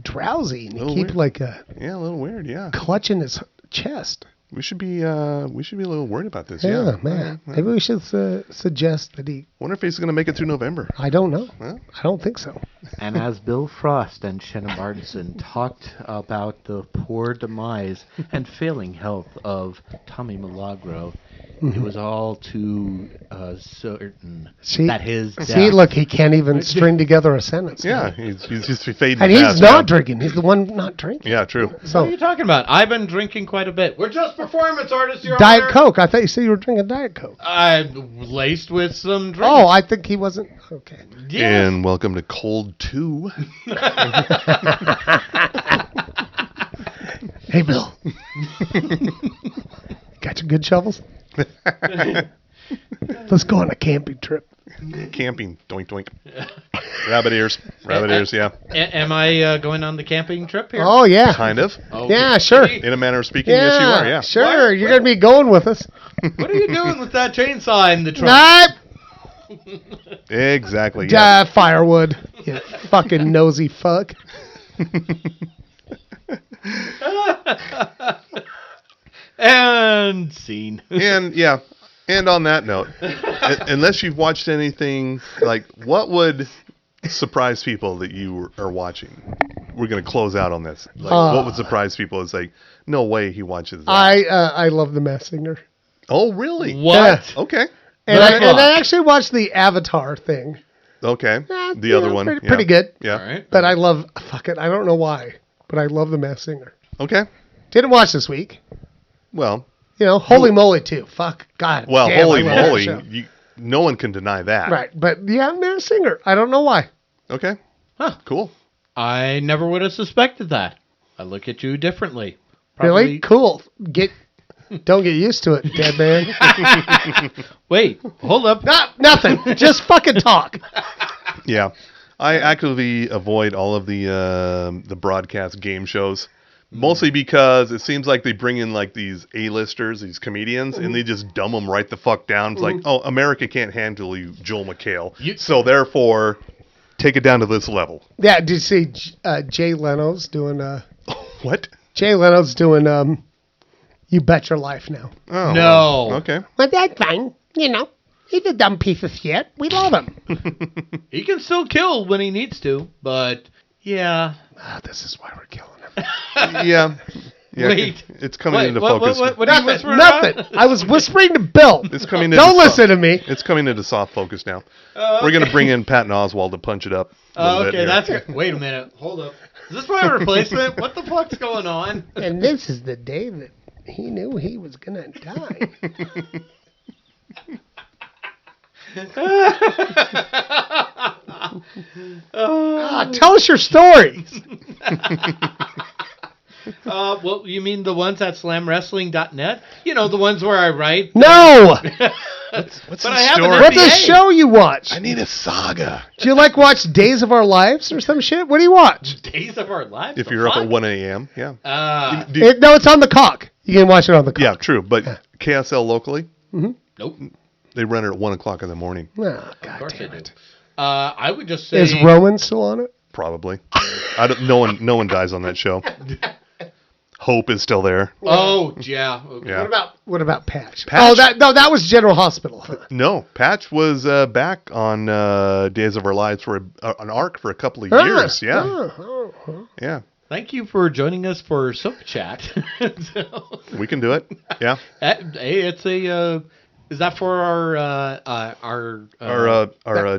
drowsy, and he Little keep weird. like Yeah, a little weird. Yeah, clutching his chest. we should be a little worried about this. Yeah, Yeah, man. Maybe we should suggest that he. Wonder if he's going to make it through November. I don't know. Well. I don't think so. And as Bill Frost and Shannon Barneson talked about the poor demise and failing health of Tommy Milagro, it was all too certain that his death... See, look, he can't even string together a sentence. Yeah, he's just fading. And he's fast, not yeah. drinking. He's the one not drinking. Yeah, true. What are So, you talking about? I've been drinking quite a bit. We're just performance artists, Your Diet Honor. Coke. I thought you said you were drinking Diet Coke. I'm laced with some drink. Oh, I think he wasn't. Okay. yeah. And welcome to Cold 2. Hey, Bill. Got your good shovels? Let's go on a camping trip. Camping, doink doink. Rabbit ears, yeah. Am I going on the camping trip here? Oh, yeah. Kind of. Okay. Yeah, sure. In a manner of speaking, yes, you are, yeah. Sure. What? You're going to be going with us. What are you doing with that chainsaw in the trunk? Exactly, yeah. Firewood. You fucking nosy fuck. And scene. And on that note, unless you've watched anything, like, what would surprise people that you are watching? We're going to close out on this. Like, what would surprise people is like, no way he watches that. I love The Masked Singer. Oh, really? What? Yeah. Okay. And Good luck. I actually watched the Avatar thing. Okay. Eh, The you other know, one. Pretty good. Yeah. All right. But I love, fuck it, I don't know why, but I love The Masked Singer. Okay. Didn't watch this week. Well, You know, Holy Moly too. Fuck. God. well, damn, holy I love that moly, show. no one can deny that. Right. But yeah, Masked Singer. I don't know why. Okay. Huh. Cool. I never would have suspected that. I look at you differently. Really? Cool. Don't get used to it, dead man. Wait, hold up. Nothing. Just fucking talk. Yeah. I actively avoid all of the broadcast game shows. Mostly because it seems like they bring in like these A-listers, these comedians, and they just dumb them right the fuck down. It's like, oh, America can't handle you, Joel McHale. So therefore, take it down to this level. Yeah. Did you see Jay Leno's doing? What? Jay Leno's doing. You Bet Your Life now. Oh, No. Okay. But that's fine. You know, he's a dumb piece of shit. We love him. He can still kill when he needs to, but Yeah. This is why we're killing him. Yeah. Wait. It's coming into What focus. are you whispering Nothing. about? I was whispering to Bill. It's coming into Don't listen to me. It's coming into soft focus now. Oh, We're going to okay. bring in Patton Oswalt to punch it up a little bit Okay, here. that's good. Wait a minute. Hold up. Is this my replacement? What the fuck's going on? And this is the day that he knew he was gonna die. Tell us your stories. Well, you mean the ones at slamwrestling.net? You know, the ones where I write. No. What's But the I have an story? What's the NDA. show you watch? I need a saga. Do you like watch Days of Our Lives or some shit? What do you watch? Days of Our Lives. If the you're up fuck? at 1 a.m., yeah. No, it's on the cock. You can watch it on the cock. Yeah, true. But KSL locally, Nope. they run it at 1 o'clock in the morning, Oh, Of God course damn I it. do. I would just say. Is Roman still on it? probably. No one dies on that show. Hope is still there. Oh, yeah. Okay. Yeah. What about Patch? Patch? Oh, that was General Hospital. Huh? No, Patch was back on Days of Our Lives for an arc for a couple of years. Yeah, yeah. Thank you for joining us for Soap Chat. We can do it. Yeah. Hey, it's a. Is that for our Our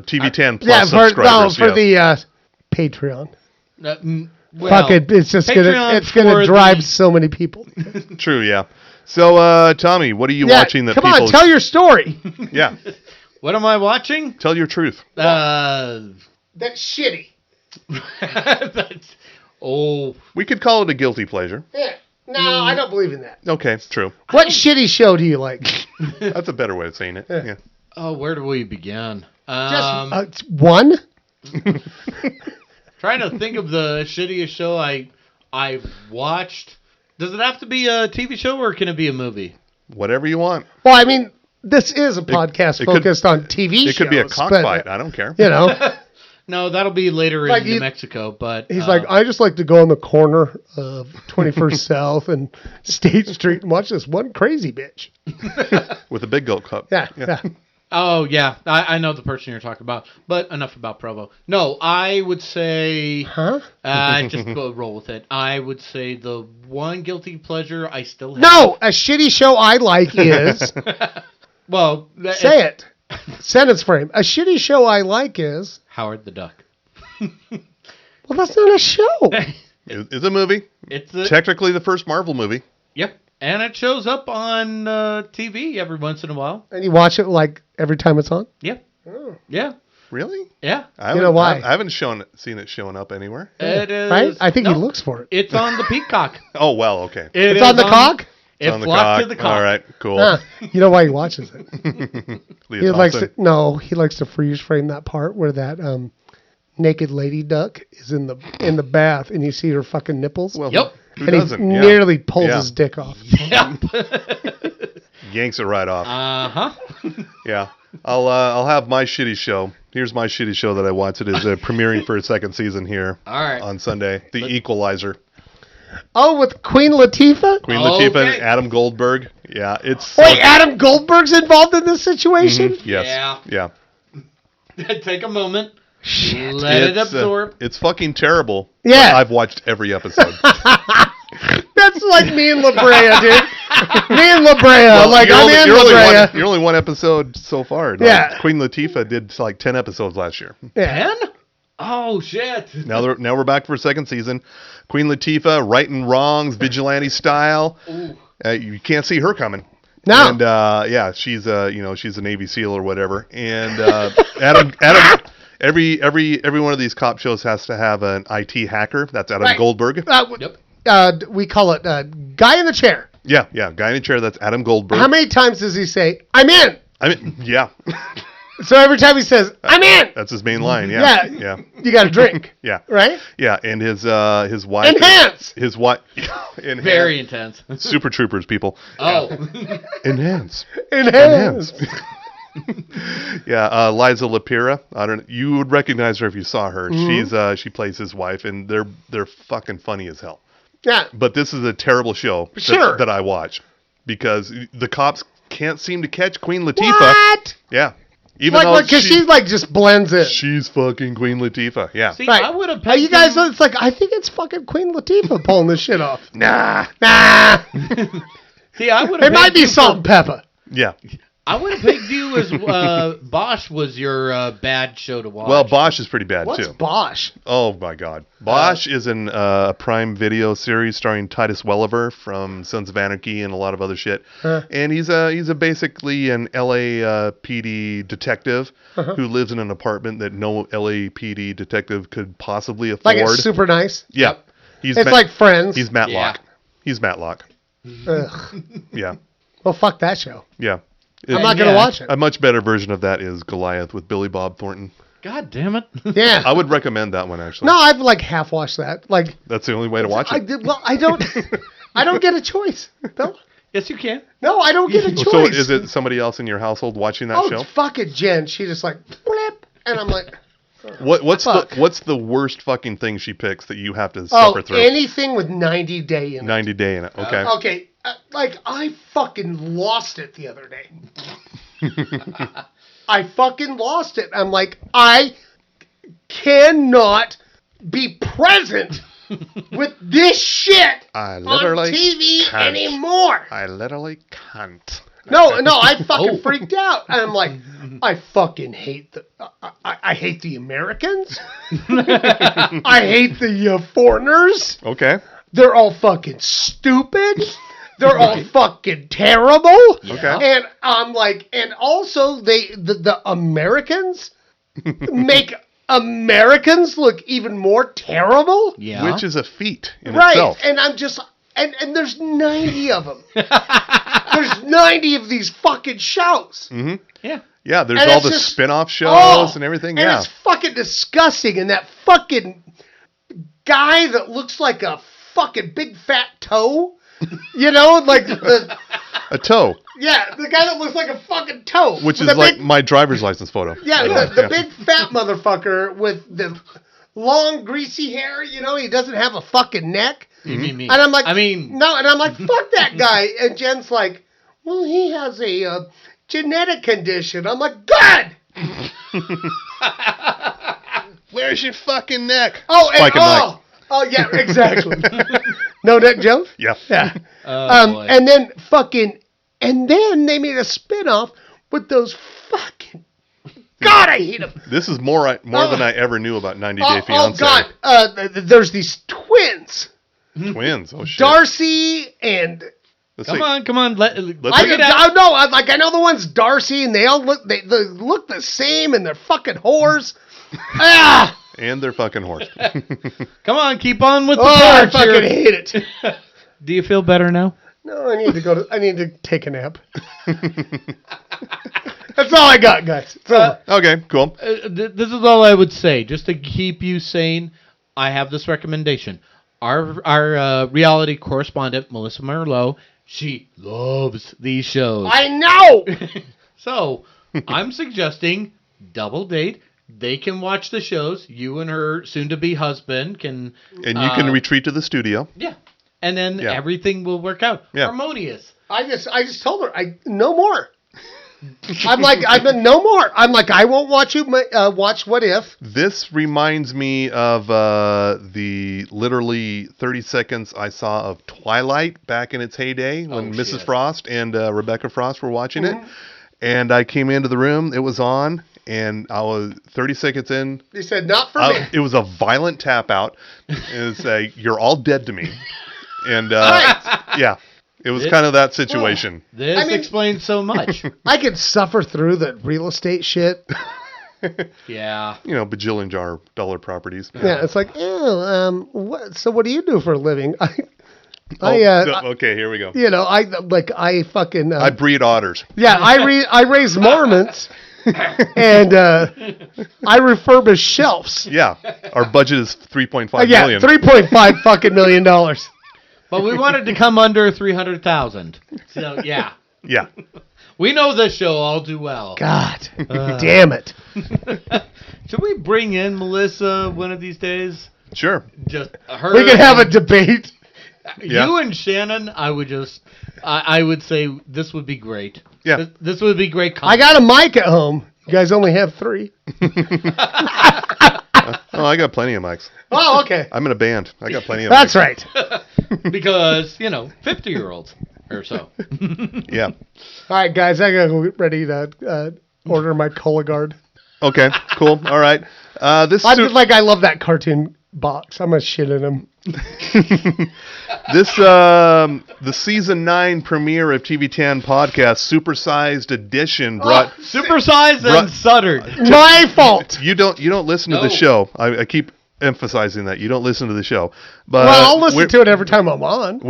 TV10 plus Yeah, subscribers. for the Patreon. well, Fuck it, it's just Patreon gonna for drive the- so many people. True. Yeah. So, Tommy, what are you watching that come people? on, tell your story. Yeah. What am I watching? Tell your truth. That's shitty. That's, oh, We could call it a guilty pleasure. Yeah. No, I don't believe in that. Okay, true. What shitty show do you like? That's a better way of saying it. Yeah. oh, where do we begin? Just one? Trying to think of the shittiest show I've watched. Does it have to be a TV show or can it be a movie? Whatever you want. Well, I mean, this is a podcast it could- focused on TV shows. It could be a but, cockfight. I don't care. You know, No, that'll be later Like in you- New Mexico. But he's like, I just like to go on the corner of 21st South and State Street and watch this one crazy bitch. With a big goat cup. Yeah. oh yeah, I know the person you're talking about. But enough about Provo. No, I would say. Huh? Just go roll with it. I would say the one guilty pleasure I still have. No, a shitty show I like is. Well, Say it. Sentence frame. A shitty show I like is. Howard the Duck. Well, that's not a show. It's a movie. It's a, Technically the first Marvel movie. Yep, and it shows up on TV every once in a while. And you watch it like every time it's on? Yep. Yeah. Really? Yeah. I know why? I haven't seen it showing up anywhere. It is. Right? I think no, he looks for it. It's on the Peacock. Oh, well, okay. It's on the cock? It's on the locked cock. to the cock. All right, cool. Huh. You know why he watches it? Leah He likes Thompson. to, no, he likes to freeze frame that part where that naked lady duck is in the bath and you see her fucking nipples. Well, Yep. Who and he doesn't? Yeah. nearly pulls Yeah. his dick off. Yep. Yanks it right off. Uh-huh. Yeah. I'll have my shitty show. Here's my shitty show that I watched. It is premiering for a second season here All right. on Sunday. The Equalizer. Oh, with Queen Latifah? Queen Okay. Latifah and Adam Goldberg. Yeah, it's Wait, Adam Goldberg's involved in this situation? yes. Yeah. Yeah. Take a moment. Shit. Let it It's, absorb. it's fucking terrible. Yeah. but I've watched every episode. That's like me and La Brea, dude. Me and La Brea. Well, like, I'm in La Brea. You're only one episode so far. Like, Yeah. Queen Latifah did like 10 episodes last year. Yeah. 10? Oh, shit. Now we're back for a second season. Queen Latifah, righting wrongs, vigilante style. You can't see her coming. No. And yeah, she's she's a Navy SEAL or whatever. And Adam, every one of these cop shows has to have an IT hacker. That's Adam Right. Goldberg. Yep. We call it guy in the chair. Yeah, guy in a chair. That's Adam Goldberg. How many times does he say, I'm in? I mean, yeah, So every time he says, I'm in, that's his main line. Yeah, yeah, you got to drink. yeah, Right? yeah. And his wife. Enhance! His wife. Very intense. Super Troopers people. Oh. Enhance. Enhance. Yeah, Liza Lapira. I don't. You would recognize her if you saw her. Mm-hmm. She plays his wife, and they're fucking funny as hell. Yeah. But this is a terrible show Sure. that I watch because the cops can't seem to catch Queen Latifah. What? Yeah, Even though because she like just blends in. she's fucking Queen Latifah. Yeah. See, Right. I would have Are pegged you guys? him- It's like I think it's fucking Queen Latifah pulling this shit off. Nah. Nah, See, I would it have. might be salt and pepper. Yeah. I would have picked you as Bosch was your bad show to watch. Well, Bosch is pretty bad What's too. Bosch? Oh my God, Bosch is in a Prime Video series starring Titus Welliver from Sons of Anarchy and a lot of other shit. And he's basically an LAPD detective who lives in an apartment that no LAPD detective could possibly afford. Like it's super nice. Yeah, he's It's like Friends. he's Matlock. Yeah. He's Matlock. Ugh. Yeah, Well, fuck that show. yeah. I'm not gonna Yeah. watch it. A much better version of that is Goliath with Billy Bob Thornton. God damn it. Yeah. I would recommend that one actually. No, I've like half watched that. Like That's the only way to watch I it. did. Well, I don't. I don't get a choice. No, Yes, you can. no, I don't get a choice. So is it somebody else in your household watching that Oh, show? it's fucking Jen. She just like blip, and I'm like, What's Fuck. what's the worst fucking thing she picks that you have to oh, suffer through? anything with 90 day in it. 90 day in it. Okay. Okay, like I fucking lost it the other day. I fucking lost it. I'm like, I cannot be present with this shit I on literally TV can't. anymore. I literally can't. No, I fucking Oh. freaked out. And I'm like, I fucking hate I hate the Americans. I hate the foreigners. Okay. They're all fucking stupid. They're all fucking terrible. Okay. And I'm like, and also the Americans make Americans look even more terrible. Yeah. Which is a feat in Right. itself. And I'm just, and there's 90 of them. There's 90 of these fucking shows. Yeah. Yeah, there's And all it's the just- spin-off shows Oh, and everything. And Yeah. it's fucking disgusting. And that fucking guy that looks like a fucking big fat toe. You know, like A toe, yeah, the guy that looks like a fucking toe. which is With the like big, my driver's license photo. yeah, by the way. the big fat motherfucker with the long greasy hair. You know, he doesn't have a fucking neck. You mean me? And I'm like, I mean, no, and I'm like, fuck that guy. And Jen's like, well, he has a genetic condition. I'm like, good. Where's your fucking neck? Oh, and, Spike and Mike. oh, yeah, exactly. No neck joke. Yeah. Yeah. boy. And then and then they made a spinoff with those fucking. God, I hate them. This is more than I ever knew about 90 Day Oh Fiance. God, there's these twins, Twins. Oh shit. Darcy and. Let's come see. on. Let's I look it out. I know, I know the one's Darcy, and they all look they look the same, and they're fucking whores. Ah! And they're fucking horse. Come on, keep on with the Oh, I parts here. fucking hate it. Do you feel better now? No, I need to take a nap. That's all I got, guys. It's over. Okay, cool. This is all I would say, just to keep you sane. I have this recommendation. Our reality correspondent, Melissa Merlot, she loves these shows. I know. So I'm suggesting double date. They can watch the shows. You and her soon-to-be husband can, And you can retreat to the studio. yeah, and then Yeah. everything will work out Yeah. harmonious. I just told her no more. I'm like no more. I'm like I won't watch you watch What If. This reminds me of the literally 30 seconds I saw of Twilight back in its heyday when Mrs. shit. Frost and Rebecca Frost were watching it. And I came into the room, it was on, and I was 30 seconds in. He said not for me. It was a violent tap out. And say, you're all dead to me. And yeah, it was kind of that situation. This I mean- explains so much. I could suffer through the real estate shit. Yeah. You know, bajillion dollar properties. Yeah, it's like, what? So what do you do for a living? Okay, here we go. You know, I fucking I breed otters. yeah, I raise marmots and I refurbish shelves. Yeah, our budget is 3.5 Yeah, million. $3.5 fucking million. But we wanted to come under 300,000. So, yeah. Yeah. We know this show all too well. God damn it. Should we bring in Melissa one of these days? Sure. Just her. We could have a debate. Yeah. You and Shannon, I would say this would be great. Yeah. This would be great I content. got a mic at home. You guys only have 3. Oh, I got plenty of mics. Oh, okay. I'm in a band. I got plenty of That's mics. right. Because, 50-year-olds or so. Yeah. All right, guys, I got to get ready to order my Cologuard. Okay, cool. All right. I love that cartoon box. I'm going to shit in him. This the season 9 premiere of TV10 podcast, supersized edition, brought. Supersized and Suttered. My fault. You don't listen to the show. I keep emphasizing that you don't listen to the show. But Well, I'll listen to it every time I'm on.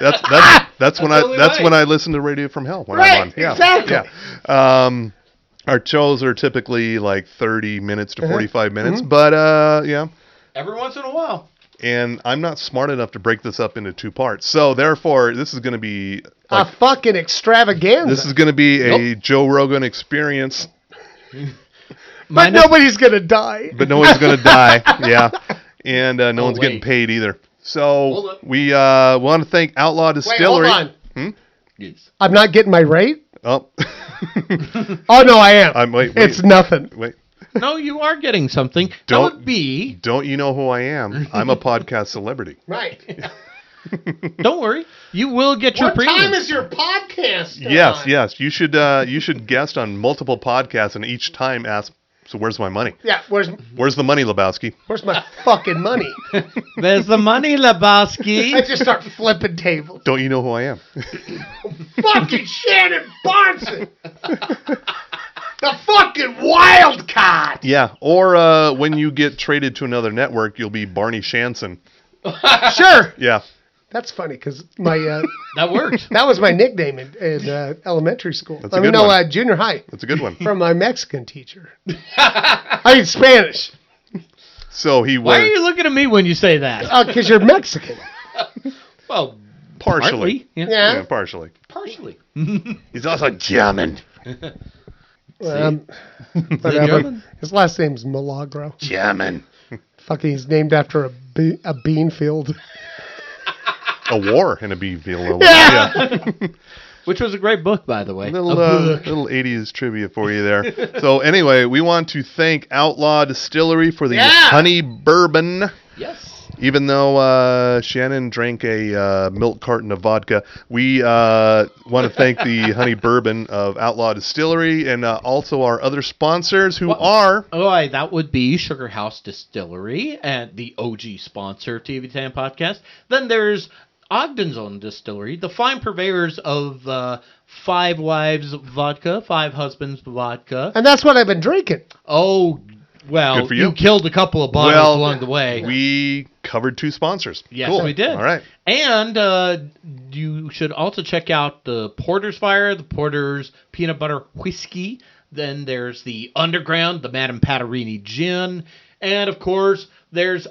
That's when I listen to Radio from Hell when I'm on. Yeah, exactly. Yeah. Our shows are typically like 30 minutes to 45 minutes, but yeah. Every once in a while. And I'm not smart enough to break this up into 2 parts. So therefore, this is going to be a fucking extravaganza. This is going to be a Joe Rogan experience. But nobody's going to die. But no one's going to die. Yeah. And no one's getting paid either. So we want to thank Outlaw Distillery. Wait, hold on. Yes. I'm not getting my rate? Oh. Oh, no, I am. Wait. It's nothing. Wait. No, you are getting something. Don't you know who I am? I'm a podcast celebrity. Right. Don't worry. You will get your premium. What time is your podcast? Yes. You should guest on multiple podcasts and each time ask, so where's my money? Yeah, where's the money, Lebowski? Where's my fucking money? There's the money, Lebowski. I just start flipping tables. Don't you know who I am? Fucking Shannon Barnson. The fucking wild card. Yeah, or when you get traded to another network, you'll be Barney Shanson. Sure. Yeah. That's funny because my that worked. That was my nickname in elementary school. Junior high. That's a good one. From my Mexican teacher. I mean Spanish. So he was. Why are you looking at me when you say that? Because you're Mexican. Well, partially. Yeah, partially. Partially. He's also German. Whatever. His last name's Milagro. German. Fucking, he's named after a bean field. A war in a bean field. Yeah. Which was a great book, by the way. Little 80s trivia for you there. So anyway, we want to thank Outlaw Distillery for the honey bourbon. Yes. Even though Shannon drank a milk carton of vodka, we want to thank the honey bourbon of Outlaw Distillery and also our other sponsors who are... Oh, that would be Sugar House Distillery and the OG sponsor of TV10 Podcast. Then there's Ogden's Own Distillery, the fine purveyors of 5 Wives Vodka, 5 Husbands Vodka. And that's what I've been drinking. Oh, well, good for you. You killed a couple of bottles along the way. We covered 2 sponsors. Yes, cool. we did. All right. And you should also check out the Porter's Fire, the Porter's Peanut Butter Whiskey. Then there's the Underground, the Madame Patarini Gin. And, of course, there's...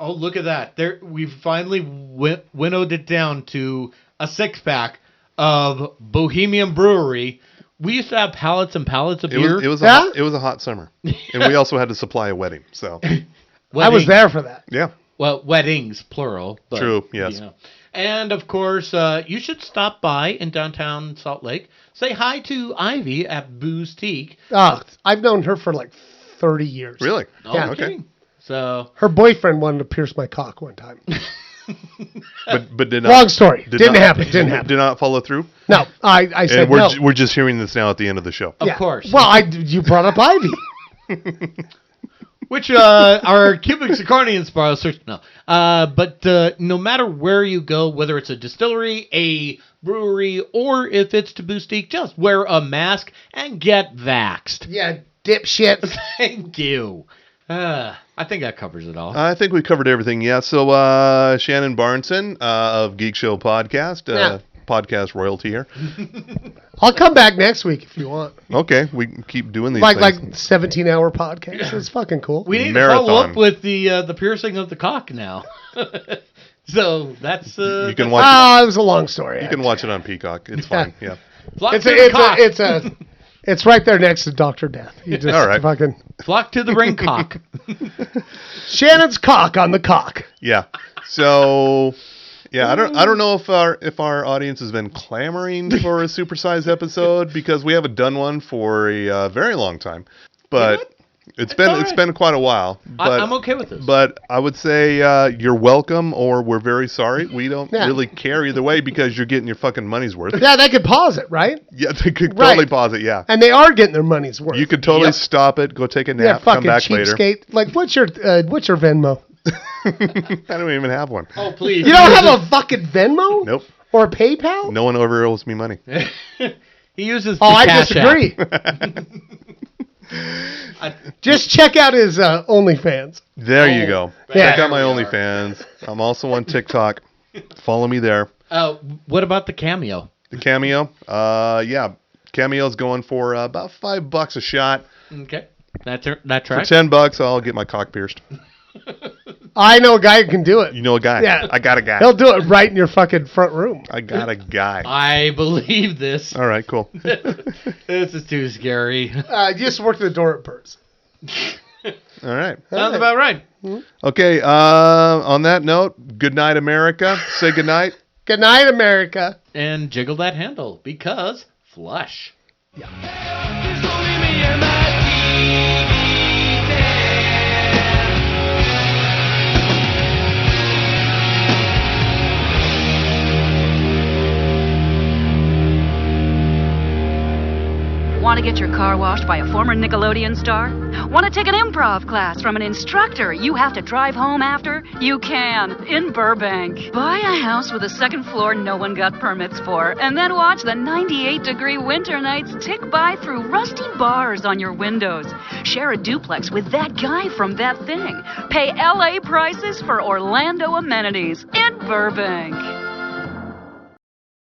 Oh, look at that. We've finally winnowed it down to a 6-pack of Bohemian Brewery. We used to have pallets and pallets of beer. It was a hot summer. And we also had to supply a wedding. So I was there for that. Yeah. Well, weddings, plural. But, true, yes. And, of course, you should stop by in downtown Salt Lake. Say hi to Ivy at Booze Teak. I've known her for like 30 years. Really? Yeah. Okay. So her boyfriend wanted to pierce my cock one time. but did not. Long story. Didn't happen. Did not follow through? No. I said no. We're just hearing this now at the end of the show. Of course. Well, you brought up Ivy. Which are Cubic Zirconian sponsors. No. But no matter where you go, whether it's a distillery, a brewery, or if it's to Boostique, just wear a mask and get vaxxed. Yeah, dipshit. Thank you. I think that covers it all. I think we covered everything, yeah. So Shannon Barnson of Geek Show Podcast, podcast royalty here. I'll come back next week if you want. Okay, we can keep doing these like things. 17-hour podcast. It's fucking cool. We need to follow up with the piercing of the cock now. So that's you can watch. It was a long story. You can watch it on Peacock. It's fine. Yeah. It's right there next to Dr. Death. You just all right. Fucking flock to the ring cock. Shannon's cock on the cock. Yeah. So Yeah, I don't know if our audience has been clamoring for a supersized episode because we haven't done one for a very long time. But it's been quite a while. But I'm okay with this. But I would say you're welcome or we're very sorry. We don't really care either way because you're getting your fucking money's worth. Yeah, they could pause it, right? Yeah, they could totally pause it. Yeah, and they are getting their money's worth. you could totally stop it, go take a nap, come back later. Cheapskate. Like, what's your Venmo? I don't even have one. Oh, please. You don't have a fucking Venmo? Nope. Or a PayPal? No one ever owes me money. He uses. I Cash disagree. Just check out his OnlyFans. There you go. Yeah. Check out my OnlyFans. I'm also on TikTok. Follow me there. What about the Cameo? The Cameo? Yeah. Cameo's going for about $5 a shot. Okay. That tracks. For $10, I'll get my cock pierced. I know a guy who can do it. You know a guy? Yeah. I got a guy. He'll do it right in your fucking front room. I got a guy. I believe this. All right, cool. This is too scary. Just work the door at Burt's. All right. Sounds about right. Okay, on that note, good night, America. Say good night. Good night, America. And jiggle that handle because flush. Want to get your car washed by a former Nickelodeon star? Want to take an improv class from an instructor you have to drive home after? You can, in Burbank. Buy a house with a second floor no one got permits for, and then watch the 98-degree winter nights tick by through rusty bars on your windows. Share a duplex with that guy from That Thing. Pay LA prices for Orlando amenities in Burbank.